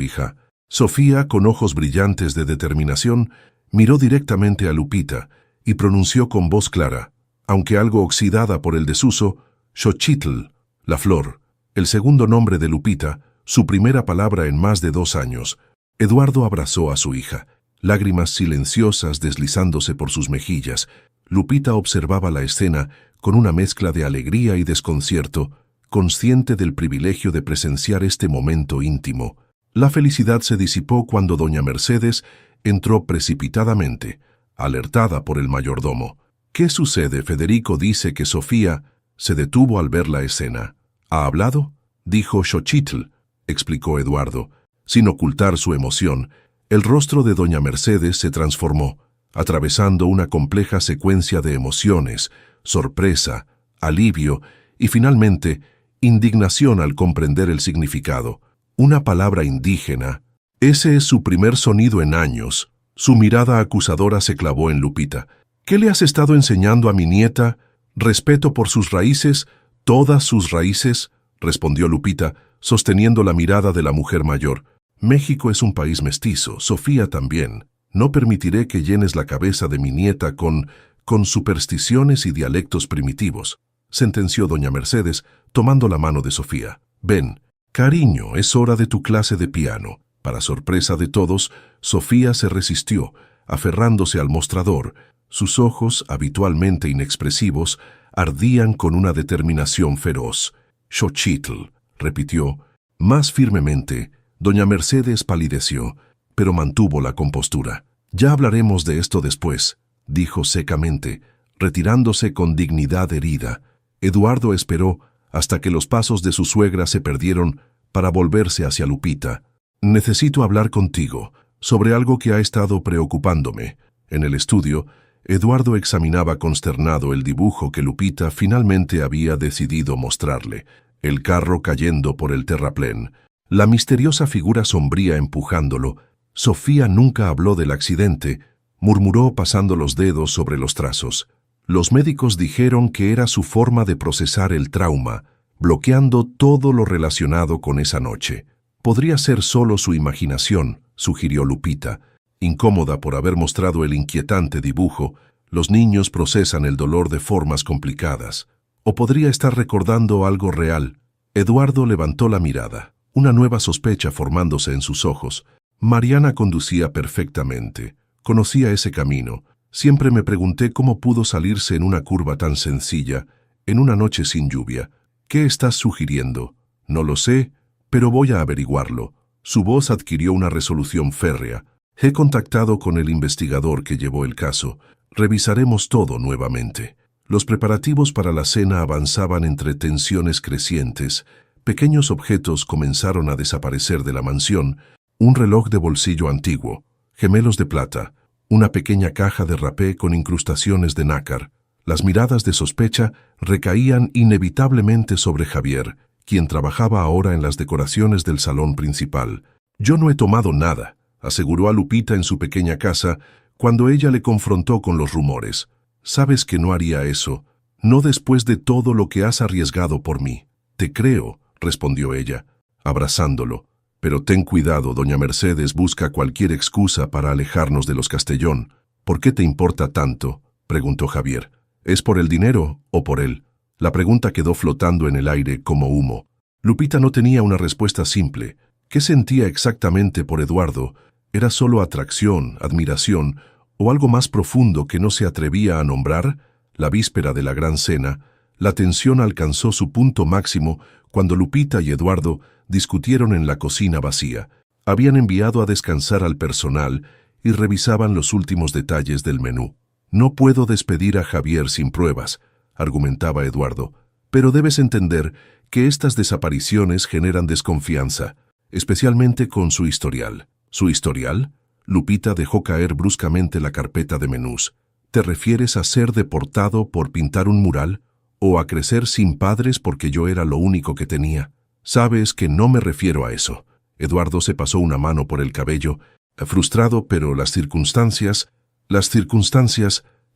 hija. Sofía, con ojos brillantes de determinación, miró directamente a Lupita y pronunció con voz clara, aunque algo oxidada por el desuso, Xochitl, la flor, el segundo nombre de Lupita, su primera palabra en más de 2 años. Eduardo abrazó a su hija, lágrimas silenciosas deslizándose por sus mejillas. Lupita observaba la escena con una mezcla de alegría y desconcierto, consciente del privilegio de presenciar este momento íntimo. La felicidad se disipó cuando doña Mercedes entró precipitadamente, alertada por el mayordomo. ¿Qué sucede? Federico dice que Sofía se detuvo al ver la escena. ¿Ha hablado?, dijo Xochitl, explicó Eduardo. Sin ocultar su emoción, el rostro de doña Mercedes se transformó, atravesando una compleja secuencia de emociones, sorpresa, alivio y finalmente indignación al comprender el significado. Una palabra indígena. Ese es su primer sonido en años. Su mirada acusadora se clavó en Lupita. ¿Qué le has estado enseñando a mi nieta? Respeto por sus raíces, todas sus raíces, respondió Lupita, sosteniendo la mirada de la mujer mayor. México es un país mestizo, Sofía también. No permitiré que llenes la cabeza de mi nieta con supersticiones y dialectos primitivos, sentenció doña Mercedes, tomando la mano de Sofía. Ven, cariño, es hora de tu clase de piano. Para sorpresa de todos, Sofía se resistió, aferrándose al mostrador. Sus ojos, habitualmente inexpresivos, ardían con una determinación feroz. Xochitl, repitió. Más firmemente, doña Mercedes palideció, pero mantuvo la compostura. Ya hablaremos de esto después, dijo secamente, retirándose con dignidad herida. Eduardo esperó hasta que los pasos de su suegra se perdieron para volverse hacia Lupita. Necesito hablar contigo sobre algo que ha estado preocupándome. En el estudio, Eduardo examinaba consternado el dibujo que Lupita finalmente había decidido mostrarle. El carro cayendo por el terraplén, la misteriosa figura sombría empujándolo. Sofía nunca habló del accidente, murmuró pasando los dedos sobre los trazos. Los médicos dijeron que era su forma de procesar el trauma, bloqueando todo lo relacionado con esa noche. Podría ser solo su imaginación, sugirió Lupita. Incómoda por haber mostrado el inquietante dibujo, los niños procesan el dolor de formas complicadas. O podría estar recordando algo real. Eduardo levantó la mirada, una nueva sospecha formándose en sus ojos. Mariana conducía perfectamente. Conocía ese camino. Siempre me pregunté cómo pudo salirse en una curva tan sencilla, en una noche sin lluvia. ¿Qué estás sugiriendo? No lo sé, pero voy a averiguarlo. Su voz adquirió una resolución férrea. He contactado con el investigador que llevó el caso. Revisaremos todo nuevamente. Los preparativos para la cena avanzaban entre tensiones crecientes. Pequeños objetos comenzaron a desaparecer de la mansión. Un reloj de bolsillo antiguo, gemelos de plata, una pequeña caja de rapé con incrustaciones de nácar. Las miradas de sospecha recaían inevitablemente sobre Javier, quien trabajaba ahora en las decoraciones del salón principal. «Yo no he tomado nada», aseguró a Lupita en su pequeña casa cuando ella le confrontó con los rumores. «Sabes que no haría eso, no después de todo lo que has arriesgado por mí». «Te creo», respondió ella, abrazándolo. «Pero ten cuidado, doña Mercedes busca cualquier excusa para alejarnos de los Castellón». «¿Por qué te importa tanto?», preguntó Javier. «¿Es por el dinero o por él?». La pregunta quedó flotando en el aire como humo. Lupita no tenía una respuesta simple. ¿Qué sentía exactamente por Eduardo? ¿Era solo atracción, admiración o algo más profundo que no se atrevía a nombrar? La víspera de la gran cena, la tensión alcanzó su punto máximo cuando Lupita y Eduardo discutieron en la cocina vacía. Habían enviado a descansar al personal y revisaban los últimos detalles del menú. «No puedo despedir a Javier sin pruebas», argumentaba Eduardo, «pero debes entender que estas desapariciones generan desconfianza, especialmente con su historial». «¿Su historial?». Lupita dejó caer bruscamente la carpeta de menús. «¿Te refieres a ser deportado por pintar un mural? ¿O a crecer sin padres porque yo era lo único que tenía?». «Sabes que no me refiero a eso». Eduardo se pasó una mano por el cabello, frustrado, pero las circunstancias...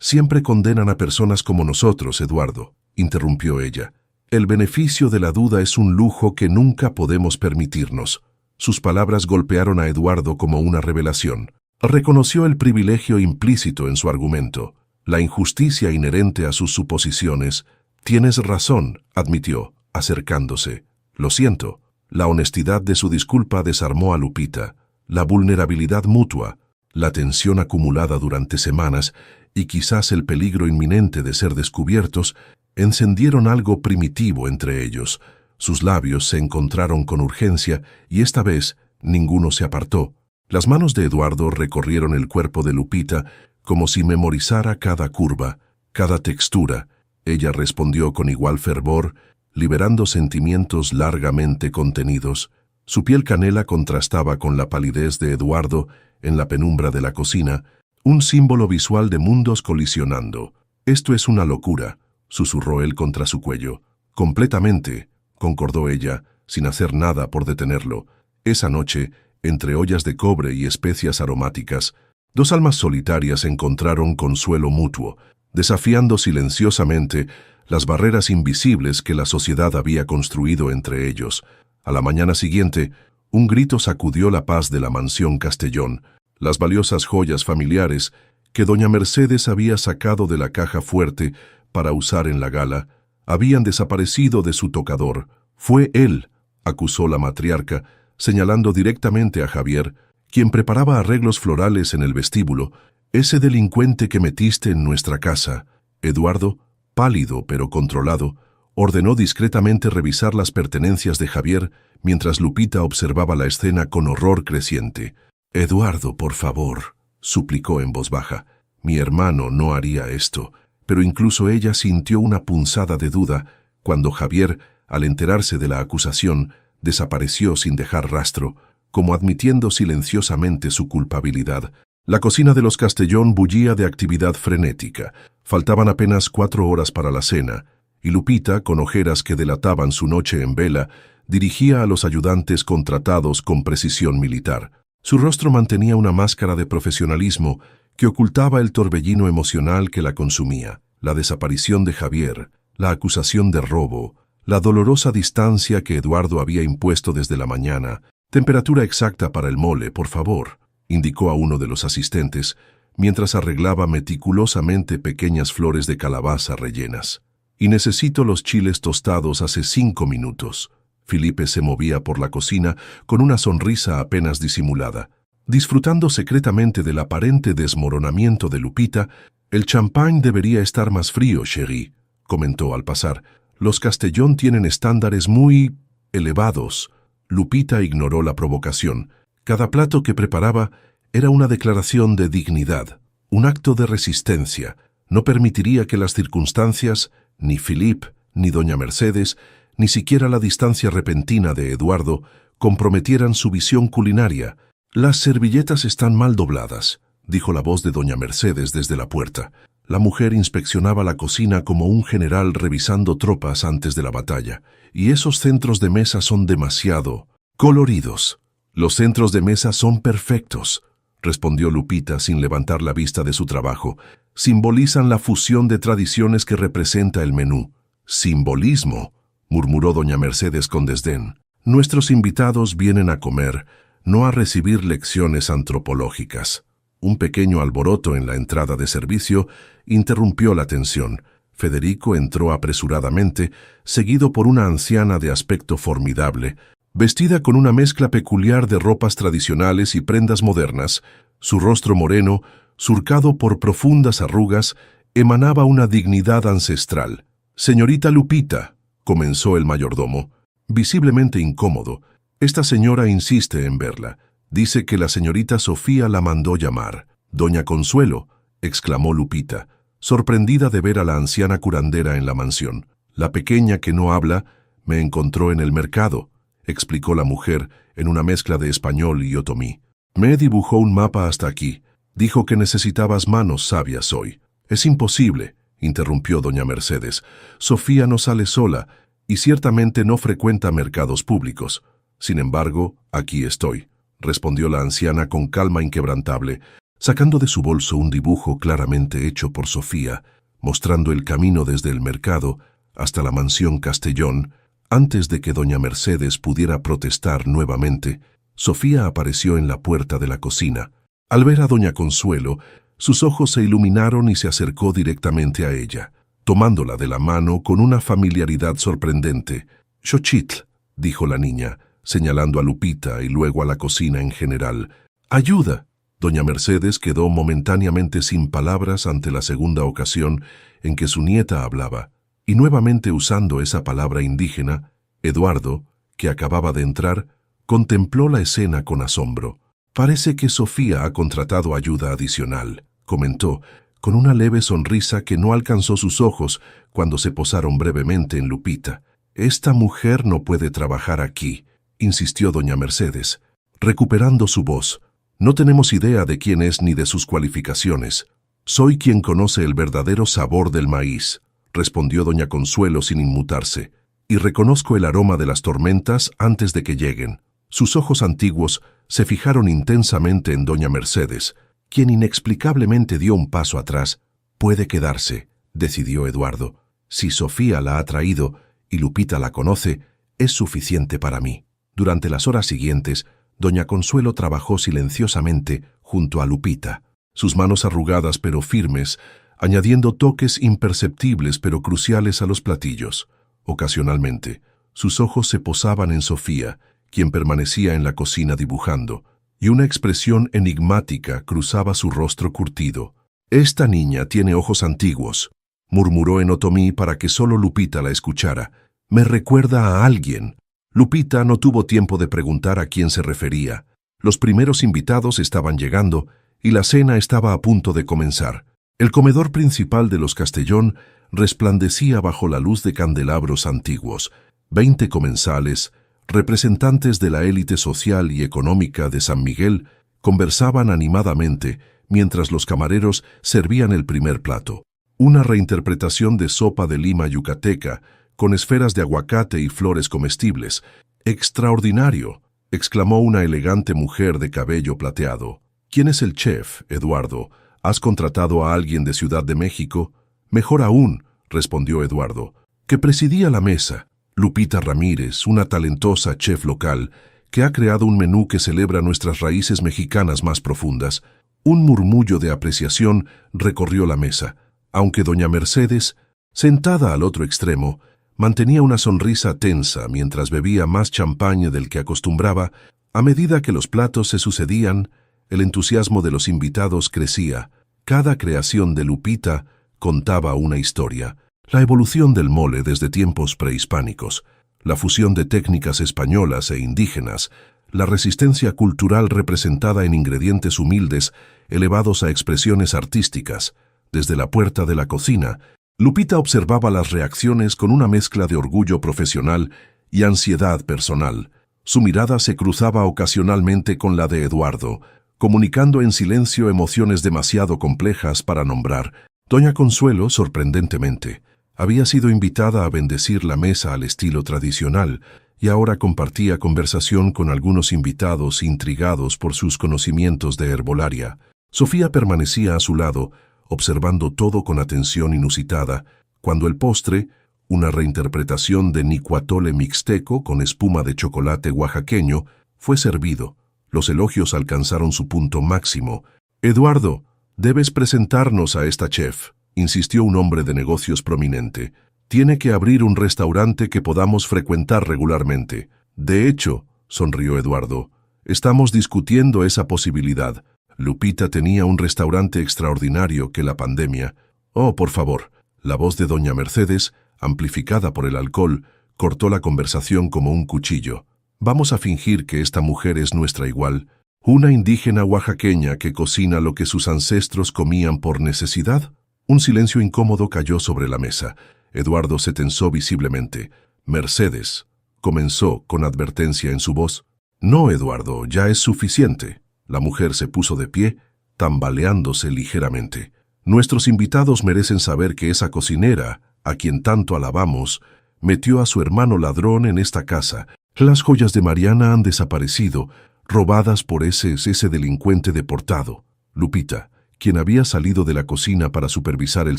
Siempre condenan a personas como nosotros, Eduardo, interrumpió ella. El beneficio de la duda es un lujo que nunca podemos permitirnos. Sus palabras golpearon a Eduardo como una revelación. Reconoció el privilegio implícito en su argumento, la injusticia inherente a sus suposiciones. Tienes razón, admitió, acercándose. Lo siento. La honestidad de su disculpa desarmó a Lupita. La vulnerabilidad mutua, la tensión acumulada durante semanas y quizás el peligro inminente de ser descubiertos encendieron algo primitivo entre ellos. Sus labios se encontraron con urgencia y esta vez ninguno se apartó. Las manos de Eduardo recorrieron el cuerpo de Lupita como si memorizara cada curva, cada textura. Ella respondió con igual fervor, liberando sentimientos largamente contenidos. Su piel canela contrastaba con la palidez de Eduardo en la penumbra de la cocina, un símbolo visual de mundos colisionando. «Esto es una locura», susurró él contra su cuello. «Completamente», concordó ella, sin hacer nada por detenerlo. Esa noche, entre ollas de cobre y especias aromáticas, dos almas solitarias encontraron consuelo mutuo, desafiando silenciosamente las barreras invisibles que la sociedad había construido entre ellos. A la mañana siguiente, un grito sacudió la paz de la mansión Castellón. Las valiosas joyas familiares que doña Mercedes había sacado de la caja fuerte para usar en la gala habían desaparecido de su tocador. «Fue él», acusó la matriarca, señalando directamente a Javier, quien preparaba arreglos florales en el vestíbulo. «Ese delincuente que metiste en nuestra casa». Eduardo, pálido pero controlado, ordenó discretamente revisar las pertenencias de Javier mientras Lupita observaba la escena con horror creciente. «Eduardo, por favor», suplicó en voz baja. «Mi hermano no haría esto». Pero incluso ella sintió una punzada de duda cuando Javier, al enterarse de la acusación, desapareció sin dejar rastro, como admitiendo silenciosamente su culpabilidad. La cocina de los Castellón bullía de actividad frenética. Faltaban apenas 4 horas para la cena, y Lupita, con ojeras que delataban su noche en vela, dirigía a los ayudantes contratados con precisión militar. Su rostro mantenía una máscara de profesionalismo que ocultaba el torbellino emocional que la consumía. La desaparición de Javier, la acusación de robo, la dolorosa distancia que Eduardo había impuesto desde la mañana. «Temperatura exacta para el mole, por favor», indicó a uno de los asistentes, mientras arreglaba meticulosamente pequeñas flores de calabaza rellenas. «Y necesito los chiles tostados hace 5 minutos». Felipe se movía por la cocina con una sonrisa apenas disimulada. Disfrutando secretamente del aparente desmoronamiento de Lupita, «El champán debería estar más frío, chérie», comentó al pasar. «Los Castellón tienen estándares muy elevados». Lupita ignoró la provocación. Cada plato que preparaba era una declaración de dignidad, un acto de resistencia. No permitiría que las circunstancias, ni Philippe, ni doña Mercedes, ni siquiera la distancia repentina de Eduardo, comprometieran su visión culinaria. «Las servilletas están mal dobladas», dijo la voz de doña Mercedes desde la puerta. La mujer inspeccionaba la cocina como un general revisando tropas antes de la batalla. «Y esos centros de mesa son demasiado coloridos». «Los centros de mesa son perfectos», respondió Lupita sin levantar la vista de su trabajo. «Simbolizan la fusión de tradiciones que representa el menú». «Simbolismo», murmuró doña Mercedes con desdén. «Nuestros invitados vienen a comer, no a recibir lecciones antropológicas». Un pequeño alboroto en la entrada de servicio interrumpió la tensión. Federico entró apresuradamente, seguido por una anciana de aspecto formidable, vestida con una mezcla peculiar de ropas tradicionales y prendas modernas. Su rostro moreno, surcado por profundas arrugas, emanaba una dignidad ancestral. «Señorita Lupita», comenzó el mayordomo, visiblemente incómodo. «Esta señora insiste en verla. Dice que la señorita Sofía la mandó llamar». «Doña Consuelo», exclamó Lupita, sorprendida de ver a la anciana curandera en la mansión. «La pequeña que no habla me encontró en el mercado», explicó la mujer en una mezcla de español y otomí. «Me dibujó un mapa hasta aquí. Dijo que necesitabas manos sabias hoy». «Es imposible», interrumpió doña Mercedes. «Sofía no sale sola y ciertamente no frecuenta mercados públicos. Sin embargo, aquí estoy», respondió la anciana con calma inquebrantable. sacando de su bolso un dibujo claramente hecho por Sofía, mostrando el camino desde el mercado hasta la mansión Castellón. Antes de que doña Mercedes pudiera protestar nuevamente, Sofía apareció en la puerta de la cocina. Al ver a doña Consuelo, sus ojos se iluminaron y se acercó directamente a ella, tomándola de la mano con una familiaridad sorprendente. «Xochitl», dijo la niña, señalando a Lupita y luego a la cocina en general. «¡Ayuda!». Doña Mercedes quedó momentáneamente sin palabras ante la segunda ocasión en que su nieta hablaba, y nuevamente usando esa palabra indígena, Eduardo, que acababa de entrar, contempló la escena con asombro. «Parece que Sofía ha contratado ayuda adicional», comentó, con una leve sonrisa que no alcanzó sus ojos cuando se posaron brevemente en Lupita. «Esta mujer no puede trabajar aquí», insistió doña Mercedes, recuperando su voz. «No tenemos idea de quién es ni de sus cualificaciones. Soy quien conoce el verdadero sabor del maíz», respondió doña Consuelo sin inmutarse, «y reconozco el aroma de las tormentas antes de que lleguen». Sus ojos antiguos se fijaron intensamente en doña Mercedes, quien inexplicablemente dio un paso atrás. «Puede quedarse», decidió Eduardo. «Si Sofía la ha traído y Lupita la conoce, es suficiente para mí». Durante las horas siguientes, doña Consuelo trabajó silenciosamente junto a Lupita, sus manos arrugadas pero firmes, añadiendo toques imperceptibles pero cruciales a los platillos. Ocasionalmente, sus ojos se posaban en Sofía, quien permanecía en la cocina dibujando, y una expresión enigmática cruzaba su rostro curtido. «Esta niña tiene ojos antiguos», murmuró en otomí para que solo Lupita la escuchara. «Me recuerda a alguien». Lupita no tuvo tiempo de preguntar a quién se refería. Los primeros invitados estaban llegando y la cena estaba a punto de comenzar. El comedor principal de los Castellón resplandecía bajo la luz de candelabros antiguos. 20 comensales, representantes de la élite social y económica de San Miguel, conversaban animadamente mientras los camareros servían el primer plato. Una reinterpretación de sopa de lima yucateca, con esferas de aguacate y flores comestibles. «¡Extraordinario!», exclamó una elegante mujer de cabello plateado. «¿Quién es el chef, Eduardo? ¿Has contratado a alguien de Ciudad de México?» «Mejor aún», respondió Eduardo, «que presidía la mesa. Lupita Ramírez, una talentosa chef local, que ha creado un menú que celebra nuestras raíces mexicanas más profundas». Un murmullo de apreciación recorrió la mesa, aunque doña Mercedes, sentada al otro extremo, mantenía una sonrisa tensa mientras bebía más champaña del que acostumbraba. A medida que los platos se sucedían, el entusiasmo de los invitados crecía. Cada creación de Lupita contaba una historia. La evolución del mole desde tiempos prehispánicos, la fusión de técnicas españolas e indígenas, la resistencia cultural representada en ingredientes humildes elevados a expresiones artísticas. Desde la puerta de la cocina, Lupita observaba las reacciones con una mezcla de orgullo profesional y ansiedad personal. Su mirada se cruzaba ocasionalmente con la de Eduardo, comunicando en silencio emociones demasiado complejas para nombrar. Doña Consuelo, sorprendentemente, había sido invitada a bendecir la mesa al estilo tradicional y ahora compartía conversación con algunos invitados intrigados por sus conocimientos de herbolaria. Sofía permanecía a su lado, observando todo con atención inusitada, cuando el postre, una reinterpretación de nicuatole mixteco con espuma de chocolate oaxaqueño, fue servido. Los elogios alcanzaron su punto máximo. «Eduardo, debes presentarnos a esta chef», insistió un hombre de negocios prominente. «Tiene que abrir un restaurante que podamos frecuentar regularmente». «De hecho», sonrió Eduardo, «estamos discutiendo esa posibilidad. Lupita tenía un restaurante extraordinario que la pandemia». «Oh, por favor». La voz de doña Mercedes, amplificada por el alcohol, cortó la conversación como un cuchillo. «Vamos a fingir que esta mujer es nuestra igual, una indígena oaxaqueña que cocina lo que sus ancestros comían por necesidad». Un silencio incómodo cayó sobre la mesa. Eduardo se tensó visiblemente. «Mercedes», comenzó con advertencia en su voz. «No, Eduardo, ya es suficiente». La mujer se puso de pie, tambaleándose ligeramente. «Nuestros invitados merecen saber que esa cocinera, a quien tanto alabamos, metió a su hermano ladrón en esta casa. Las joyas de Mariana han desaparecido, robadas por ese delincuente deportado». Lupita, quien había salido de la cocina para supervisar el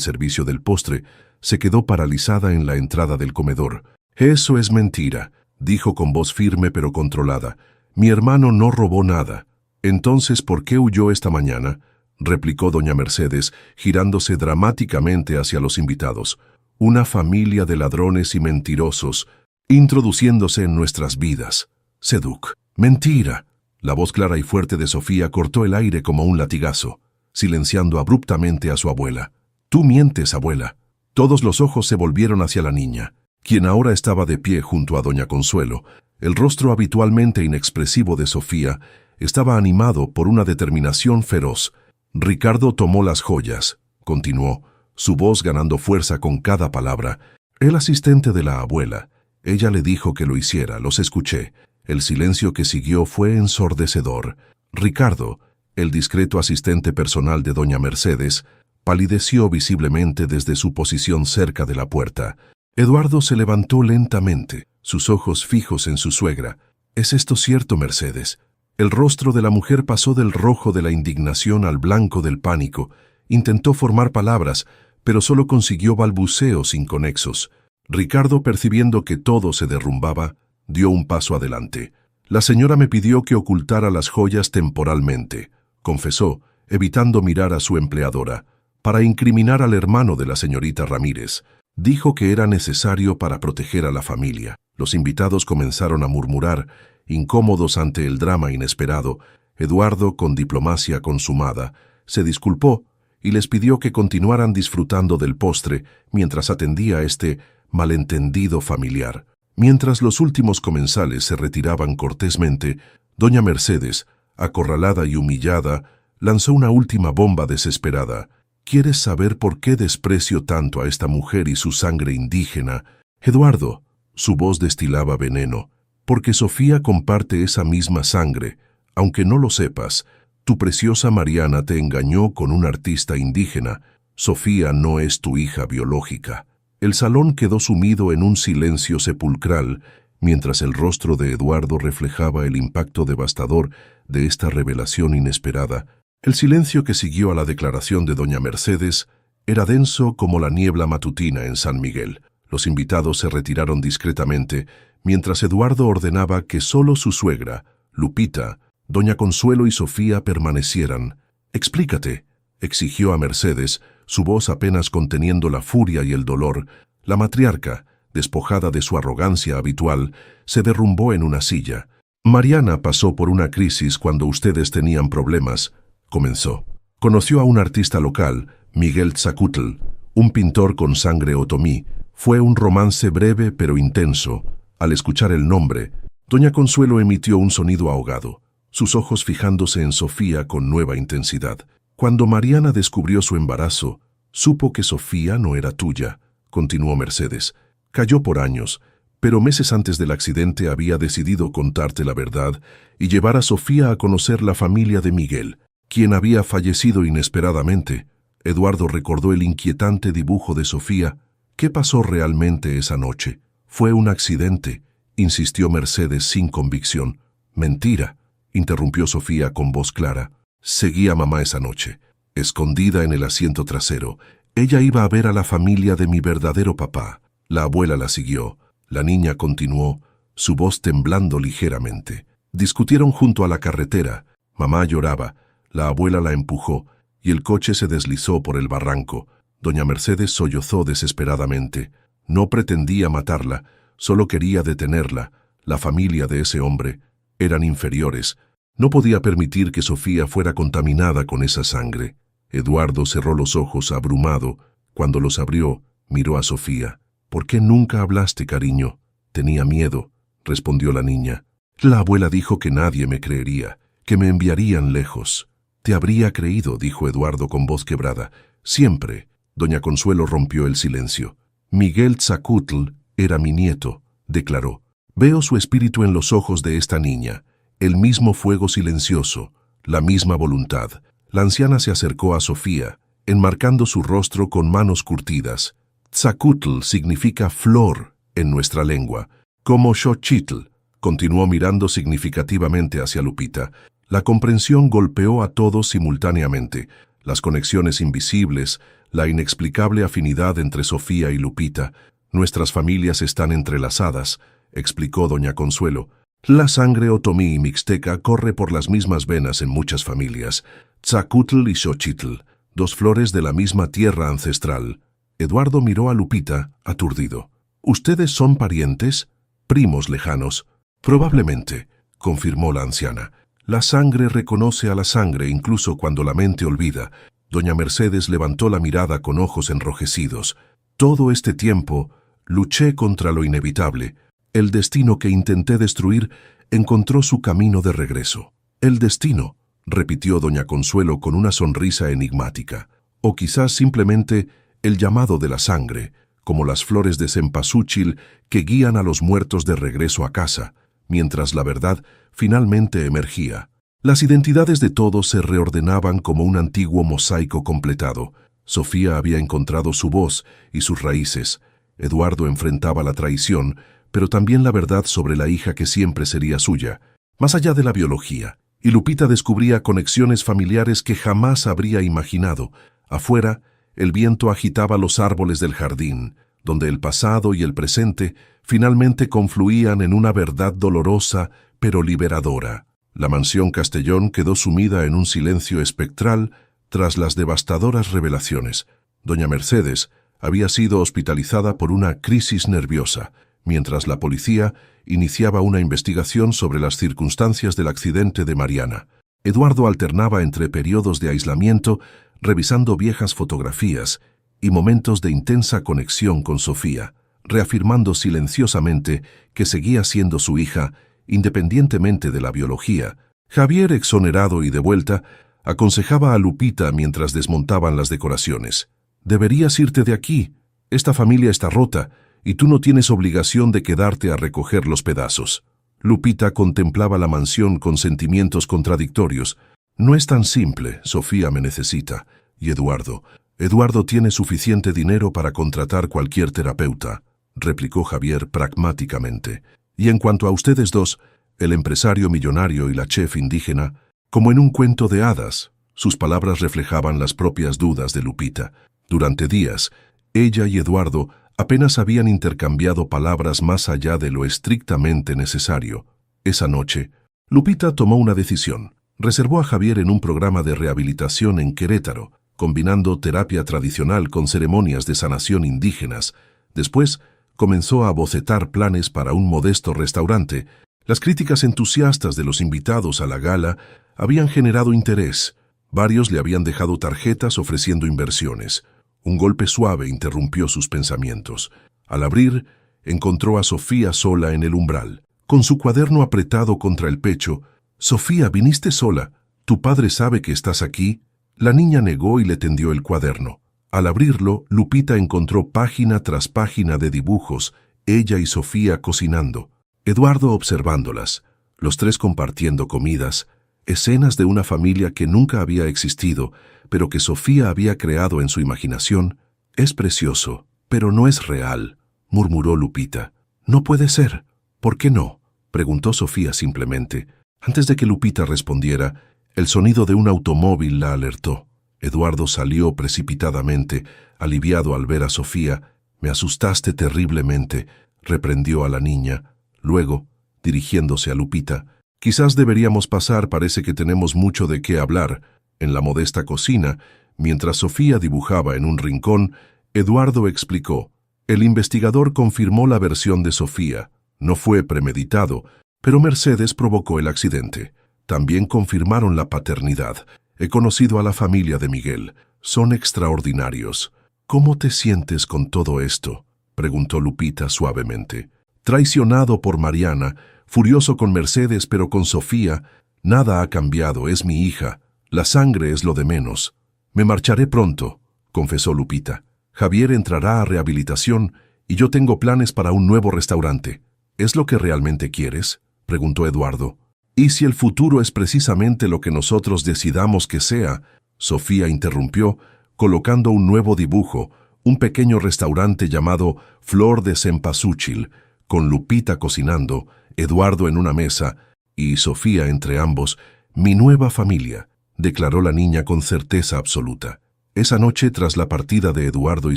servicio del postre, se quedó paralizada en la entrada del comedor. «Eso es mentira», dijo con voz firme pero controlada. «Mi hermano no robó nada». «Entonces, ¿por qué huyó esta mañana?», replicó doña Mercedes, girándose dramáticamente hacia los invitados. «Una familia de ladrones y mentirosos, introduciéndose en nuestras vidas. Seduc». «Mentira». La voz clara y fuerte de Sofía cortó el aire como un latigazo, silenciando abruptamente a su abuela. «Tú mientes, abuela». Todos los ojos se volvieron hacia la niña, quien ahora estaba de pie junto a doña Consuelo. El rostro habitualmente inexpresivo de Sofía estaba animado por una determinación feroz. «Ricardo tomó las joyas», continuó, su voz ganando fuerza con cada palabra. «El asistente de la abuela. Ella le dijo que lo hiciera, los escuché». El silencio que siguió fue ensordecedor. Ricardo, el discreto asistente personal de doña Mercedes, palideció visiblemente desde su posición cerca de la puerta. Eduardo se levantó lentamente, sus ojos fijos en su suegra. «¿Es esto cierto, Mercedes?». El rostro de la mujer pasó del rojo de la indignación al blanco del pánico. Intentó formar palabras, pero solo consiguió balbuceos inconexos. Ricardo, percibiendo que todo se derrumbaba, dio un paso adelante. «La señora me pidió que ocultara las joyas temporalmente», confesó, evitando mirar a su empleadora, «para incriminar al hermano de la señorita Ramírez. Dijo que era necesario para proteger a la familia». Los invitados comenzaron a murmurar, incómodos ante el drama inesperado. Eduardo, con diplomacia consumada, se disculpó y les pidió que continuaran disfrutando del postre mientras atendía este malentendido familiar. Mientras los últimos comensales se retiraban cortésmente, doña Mercedes, acorralada y humillada, lanzó una última bomba desesperada. «¿Quieres saber por qué desprecio tanto a esta mujer y su sangre indígena?» «Eduardo», su voz destilaba veneno, «porque Sofía comparte esa misma sangre. Aunque no lo sepas, tu preciosa Mariana te engañó con un artista indígena. Sofía no es tu hija biológica». El salón quedó sumido en un silencio sepulcral, mientras el rostro de Eduardo reflejaba el impacto devastador de esta revelación inesperada. El silencio que siguió a la declaración de doña Mercedes era denso como la niebla matutina en San Miguel. Los invitados se retiraron discretamente, mientras Eduardo ordenaba que solo su suegra, Lupita, doña Consuelo y Sofía permanecieran. «Explícate», exigió a Mercedes, su voz apenas conteniendo la furia y el dolor. La matriarca, despojada de su arrogancia habitual, se derrumbó en una silla. «Mariana pasó por una crisis cuando ustedes tenían problemas», comenzó. «Conoció a un artista local, Miguel Tzakutl, un pintor con sangre otomí. Fue un romance breve pero intenso. Al escuchar el nombre, doña Consuelo emitió un sonido ahogado, sus ojos fijándose en Sofía con nueva intensidad. Cuando Mariana descubrió su embarazo, supo que Sofía no era tuya», continuó Mercedes. «Cayó por años, pero meses antes del accidente había decidido contarte la verdad y llevar a Sofía a conocer la familia de Miguel, quien había fallecido inesperadamente». Eduardo recordó el inquietante dibujo de Sofía. «¿Qué pasó realmente esa noche?». «Fue un accidente», insistió Mercedes sin convicción. «Mentira», interrumpió Sofía con voz clara. «Seguí a mamá esa noche, escondida en el asiento trasero. Ella iba a ver a la familia de mi verdadero papá». La abuela la siguió. La niña continuó, su voz temblando ligeramente. «Discutieron junto a la carretera. Mamá lloraba, la abuela la empujó y el coche se deslizó por el barranco. Doña Mercedes sollozó desesperadamente. No pretendía matarla, solo quería detenerla. La familia de ese hombre eran inferiores. No podía permitir que Sofía fuera contaminada con esa sangre». Eduardo cerró los ojos abrumado. Cuando los abrió, miró a Sofía. «¿Por qué nunca hablaste, cariño?». «Tenía miedo», respondió la niña. «La abuela dijo que nadie me creería, que me enviarían lejos». «Te habría creído», dijo Eduardo con voz quebrada. «Siempre». Doña Consuelo rompió el silencio. «Miguel Tzakutl era mi nieto», declaró. «Veo su espíritu en los ojos de esta niña. El mismo fuego silencioso, la misma voluntad». La anciana se acercó a Sofía, enmarcando su rostro con manos curtidas. «Tzakutl significa flor en nuestra lengua, como Xochitl», continuó mirando significativamente hacia Lupita. La comprensión golpeó a todos simultáneamente. Las conexiones invisibles, la inexplicable afinidad entre Sofía y Lupita. Nuestras familias están entrelazadas, explicó doña Consuelo. La sangre otomí y mixteca corre por las mismas venas en muchas familias. Tzacutl y Xochitl, dos flores de la misma tierra ancestral. Eduardo miró a Lupita, aturdido. ¿Ustedes son parientes? ¿Primos lejanos? Probablemente, confirmó la anciana. La sangre reconoce a la sangre incluso cuando la mente olvida. Doña Mercedes levantó la mirada con ojos enrojecidos. Todo este tiempo luché contra lo inevitable. El destino que intenté destruir encontró su camino de regreso. El destino, repitió doña Consuelo con una sonrisa enigmática. O quizás simplemente el llamado de la sangre, como las flores de cempasúchil que guían a los muertos de regreso a casa, mientras la verdad finalmente emergía. Las identidades de todos se reordenaban como un antiguo mosaico completado. Sofía había encontrado su voz y sus raíces. Eduardo enfrentaba la traición, pero también la verdad sobre la hija que siempre sería suya, más allá de la biología. Y Lupita descubría conexiones familiares que jamás habría imaginado. Afuera, el viento agitaba los árboles del jardín, donde el pasado y el presente finalmente confluían en una verdad dolorosa pero liberadora. La mansión Castellón quedó sumida en un silencio espectral tras las devastadoras revelaciones. Doña Mercedes había sido hospitalizada por una crisis nerviosa, mientras la policía iniciaba una investigación sobre las circunstancias del accidente de Mariana. Eduardo alternaba entre periodos de aislamiento, revisando viejas fotografías y momentos de intensa conexión con Sofía, reafirmando silenciosamente que seguía siendo su hija, independientemente de la biología. Javier, exonerado y de vuelta, aconsejaba a Lupita mientras desmontaban las decoraciones. «Deberías irte de aquí. Esta familia está rota y tú no tienes obligación de quedarte a recoger los pedazos». Lupita contemplaba la mansión con sentimientos contradictorios. «No es tan simple, Sofía me necesita. Y Eduardo tiene suficiente dinero para contratar cualquier terapeuta», replicó Javier pragmáticamente. «Y en cuanto a ustedes dos, el empresario millonario y la chef indígena, como en un cuento de hadas». Sus palabras reflejaban las propias dudas de Lupita. Durante días, ella y Eduardo apenas habían intercambiado palabras más allá de lo estrictamente necesario. Esa noche, Lupita tomó una decisión. Reservó a Javier en un programa de rehabilitación en Querétaro, combinando terapia tradicional con ceremonias de sanación indígenas. Después, comenzó a bocetar planes para un modesto restaurante. Las críticas entusiastas de los invitados a la gala habían generado interés. Varios le habían dejado tarjetas ofreciendo inversiones. Un golpe suave interrumpió sus pensamientos. Al abrir, encontró a Sofía sola en el umbral, con su cuaderno apretado contra el pecho. «Sofía, ¿viniste sola? ¿Tu padre sabe que estás aquí?» La niña negó y le tendió el cuaderno. Al abrirlo, Lupita encontró página tras página de dibujos, ella y Sofía cocinando, Eduardo observándolas, los tres compartiendo comidas, escenas de una familia que nunca había existido, pero que Sofía había creado en su imaginación. «Es precioso, pero no es real», murmuró Lupita. «No puede ser». «¿Por qué no?», preguntó Sofía simplemente. Antes de que Lupita respondiera, el sonido de un automóvil la alertó. Eduardo salió precipitadamente, aliviado al ver a Sofía. «Me asustaste terriblemente», reprendió a la niña. Luego, dirigiéndose a Lupita, «Quizás deberíamos pasar, parece que tenemos mucho de qué hablar». En la modesta cocina, mientras Sofía dibujaba en un rincón, Eduardo explicó. El investigador confirmó la versión de Sofía. No fue premeditado, pero Mercedes provocó el accidente. También confirmaron la paternidad. He conocido a la familia de Miguel. Son extraordinarios. «¿Cómo te sientes con todo esto?», preguntó Lupita suavemente. «Traicionado por Mariana, furioso con Mercedes, pero con Sofía, nada ha cambiado, es mi hija. La sangre es lo de menos». «Me marcharé pronto», confesó Lupita. «Javier entrará a rehabilitación y yo tengo planes para un nuevo restaurante». «¿Es lo que realmente quieres?», preguntó Eduardo. «¿Y si el futuro es precisamente lo que nosotros decidamos que sea?», Sofía interrumpió, colocando un nuevo dibujo, un pequeño restaurante llamado Flor de Cempasúchil, con Lupita cocinando, Eduardo en una mesa y Sofía entre ambos, Mi nueva familia, declaró la niña con certeza absoluta. Esa noche, tras la partida de Eduardo y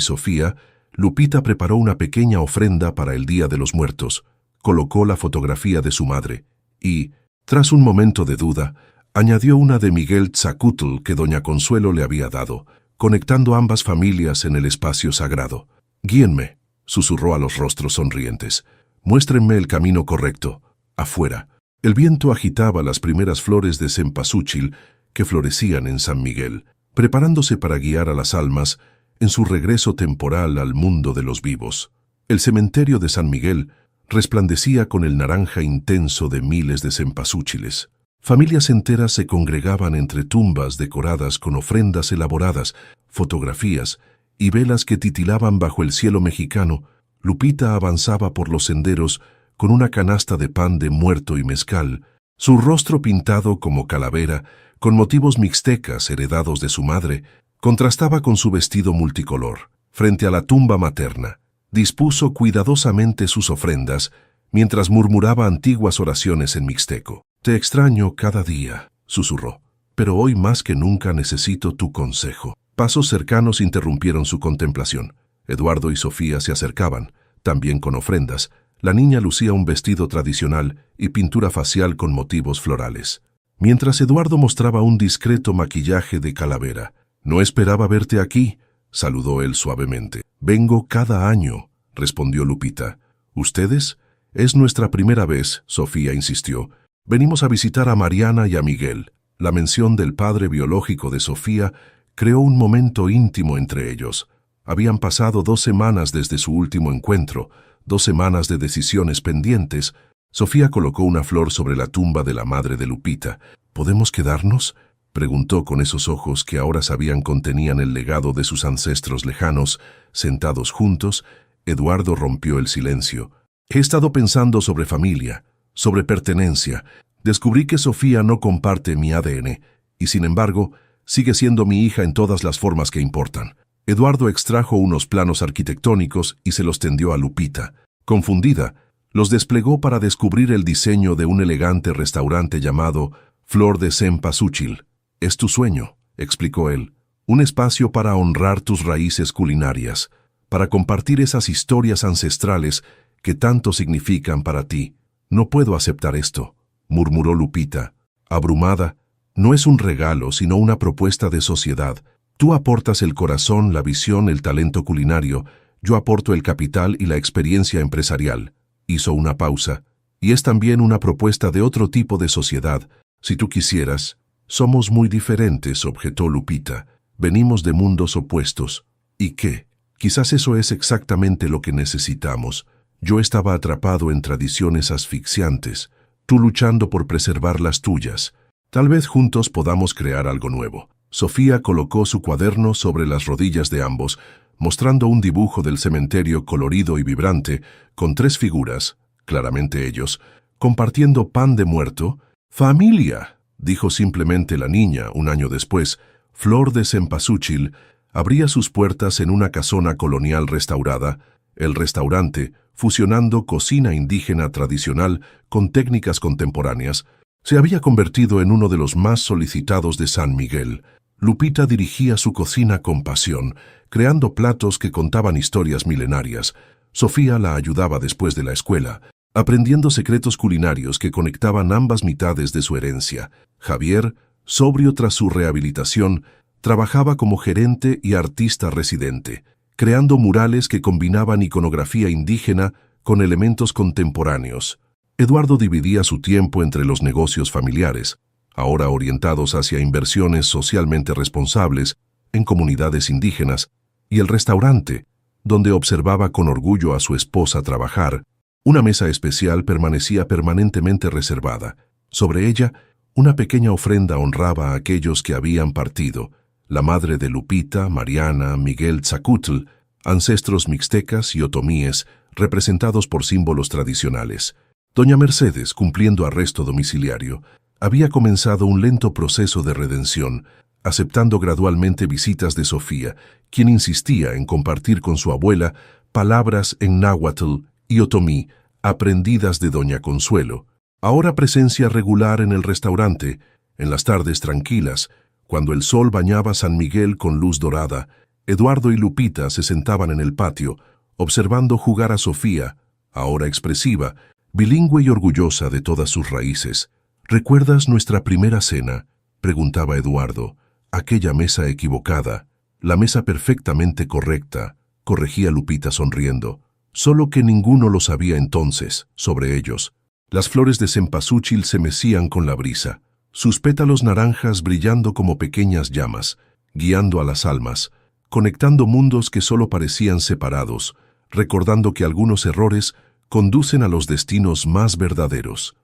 Sofía, Lupita preparó una pequeña ofrenda para el Día de los Muertos, colocó la fotografía de su madre y, tras un momento de duda, añadió una de Miguel Zacutl que doña Consuelo le había dado, conectando ambas familias en el espacio sagrado. «Guíenme», susurró a los rostros sonrientes. «Muéstrenme el camino correcto. Afuera». El viento agitaba las primeras flores de cempasúchil que florecían en San Miguel, preparándose para guiar a las almas en su regreso temporal al mundo de los vivos. El cementerio de San Miguel resplandecía con el naranja intenso de miles de cempasúchiles. Familias enteras se congregaban entre tumbas decoradas con ofrendas elaboradas, fotografías y velas que titilaban bajo el cielo mexicano. Lupita avanzaba por los senderos con una canasta de pan de muerto y mezcal, su rostro pintado como calavera, con motivos mixtecas heredados de su madre, contrastaba con su vestido multicolor. Frente a la tumba materna, dispuso cuidadosamente sus ofrendas, mientras murmuraba antiguas oraciones en mixteco. «Te extraño cada día», susurró, «pero hoy más que nunca necesito tu consejo». Pasos cercanos interrumpieron su contemplación. Eduardo y Sofía se acercaban, también con ofrendas. La niña lucía un vestido tradicional y pintura facial con motivos florales, mientras Eduardo mostraba un discreto maquillaje de calavera. «No esperaba verte aquí», saludó él suavemente. «Vengo cada año», respondió Lupita. «¿Ustedes?» «Es nuestra primera vez», Sofía insistió. «Venimos a visitar a Mariana y a Miguel». La mención del padre biológico de Sofía creó un momento íntimo entre ellos. Habían pasado 2 semanas desde su último encuentro, 2 semanas de decisiones pendientes. Sofía colocó una flor sobre la tumba de la madre de Lupita. «¿Podemos quedarnos?», preguntó con esos ojos que ahora sabían contenían el legado de sus ancestros lejanos. Sentados juntos, Eduardo rompió el silencio. «He estado pensando sobre familia, sobre pertenencia. Descubrí que Sofía no comparte mi ADN, y sin embargo, sigue siendo mi hija en todas las formas que importan». Eduardo extrajo unos planos arquitectónicos y se los tendió a Lupita. Confundida, los desplegó para descubrir el diseño de un elegante restaurante llamado Flor de Cempasúchil. «Es tu sueño», explicó él, «un espacio para honrar tus raíces culinarias, para compartir esas historias ancestrales que tanto significan para ti». «No puedo aceptar esto», murmuró Lupita, abrumada. «No es un regalo, sino una propuesta de sociedad. Tú aportas el corazón, la visión, el talento culinario. Yo aporto el capital y la experiencia empresarial». Hizo una pausa. «Y es también una propuesta de otro tipo de sociedad, si tú quisieras». «Somos muy diferentes», objetó Lupita. «Venimos de mundos opuestos». «¿Y qué? Quizás eso es exactamente lo que necesitamos. Yo estaba atrapado en tradiciones asfixiantes, tú luchando por preservar las tuyas. Tal vez juntos podamos crear algo nuevo». Sofía colocó su cuaderno sobre las rodillas de ambos, mostrando un dibujo del cementerio colorido y vibrante, con 3 figuras, claramente ellos, compartiendo pan de muerto. «¡Familia!», dijo simplemente la niña. Un año después, Flor de Cempasúchil abría sus puertas en una casona colonial restaurada, el restaurante, fusionando cocina indígena tradicional con técnicas contemporáneas, se había convertido en uno de los más solicitados de San Miguel. Lupita dirigía su cocina con pasión, creando platos que contaban historias milenarias. Sofía la ayudaba después de la escuela, aprendiendo secretos culinarios que conectaban ambas mitades de su herencia. Javier, sobrio tras su rehabilitación, trabajaba como gerente y artista residente, creando murales que combinaban iconografía indígena con elementos contemporáneos. Eduardo dividía su tiempo entre los negocios familiares, ahora orientados hacia inversiones socialmente responsables en comunidades indígenas, y el restaurante, donde observaba con orgullo a su esposa trabajar. Una mesa especial permanecía permanentemente reservada. Sobre ella, una pequeña ofrenda honraba a aquellos que habían partido: la madre de Lupita, Mariana, Miguel Zacutl, ancestros mixtecas y otomíes, representados por símbolos tradicionales. Doña Mercedes, cumpliendo arresto domiciliario, había comenzado un lento proceso de redención, aceptando gradualmente visitas de Sofía, quien insistía en compartir con su abuela palabras en náhuatl y otomí, aprendidas de doña Consuelo. Ahora presencia regular en el restaurante, En las tardes tranquilas, cuando el sol bañaba San Miguel con luz dorada, Eduardo y Lupita se sentaban en el patio, observando jugar a Sofía, ahora expresiva, bilingüe y orgullosa de todas sus raíces. ¿Recuerdas nuestra primera cena?, preguntaba Eduardo. Aquella mesa equivocada, la mesa perfectamente correcta, corregía Lupita sonriendo. Solo que ninguno lo sabía entonces, sobre ellos. Las flores de cempasúchil se mecían con la brisa, sus pétalos naranjas brillando como pequeñas llamas, guiando a las almas, conectando mundos que solo parecían separados, recordando que algunos errores conducen a los destinos más verdaderos.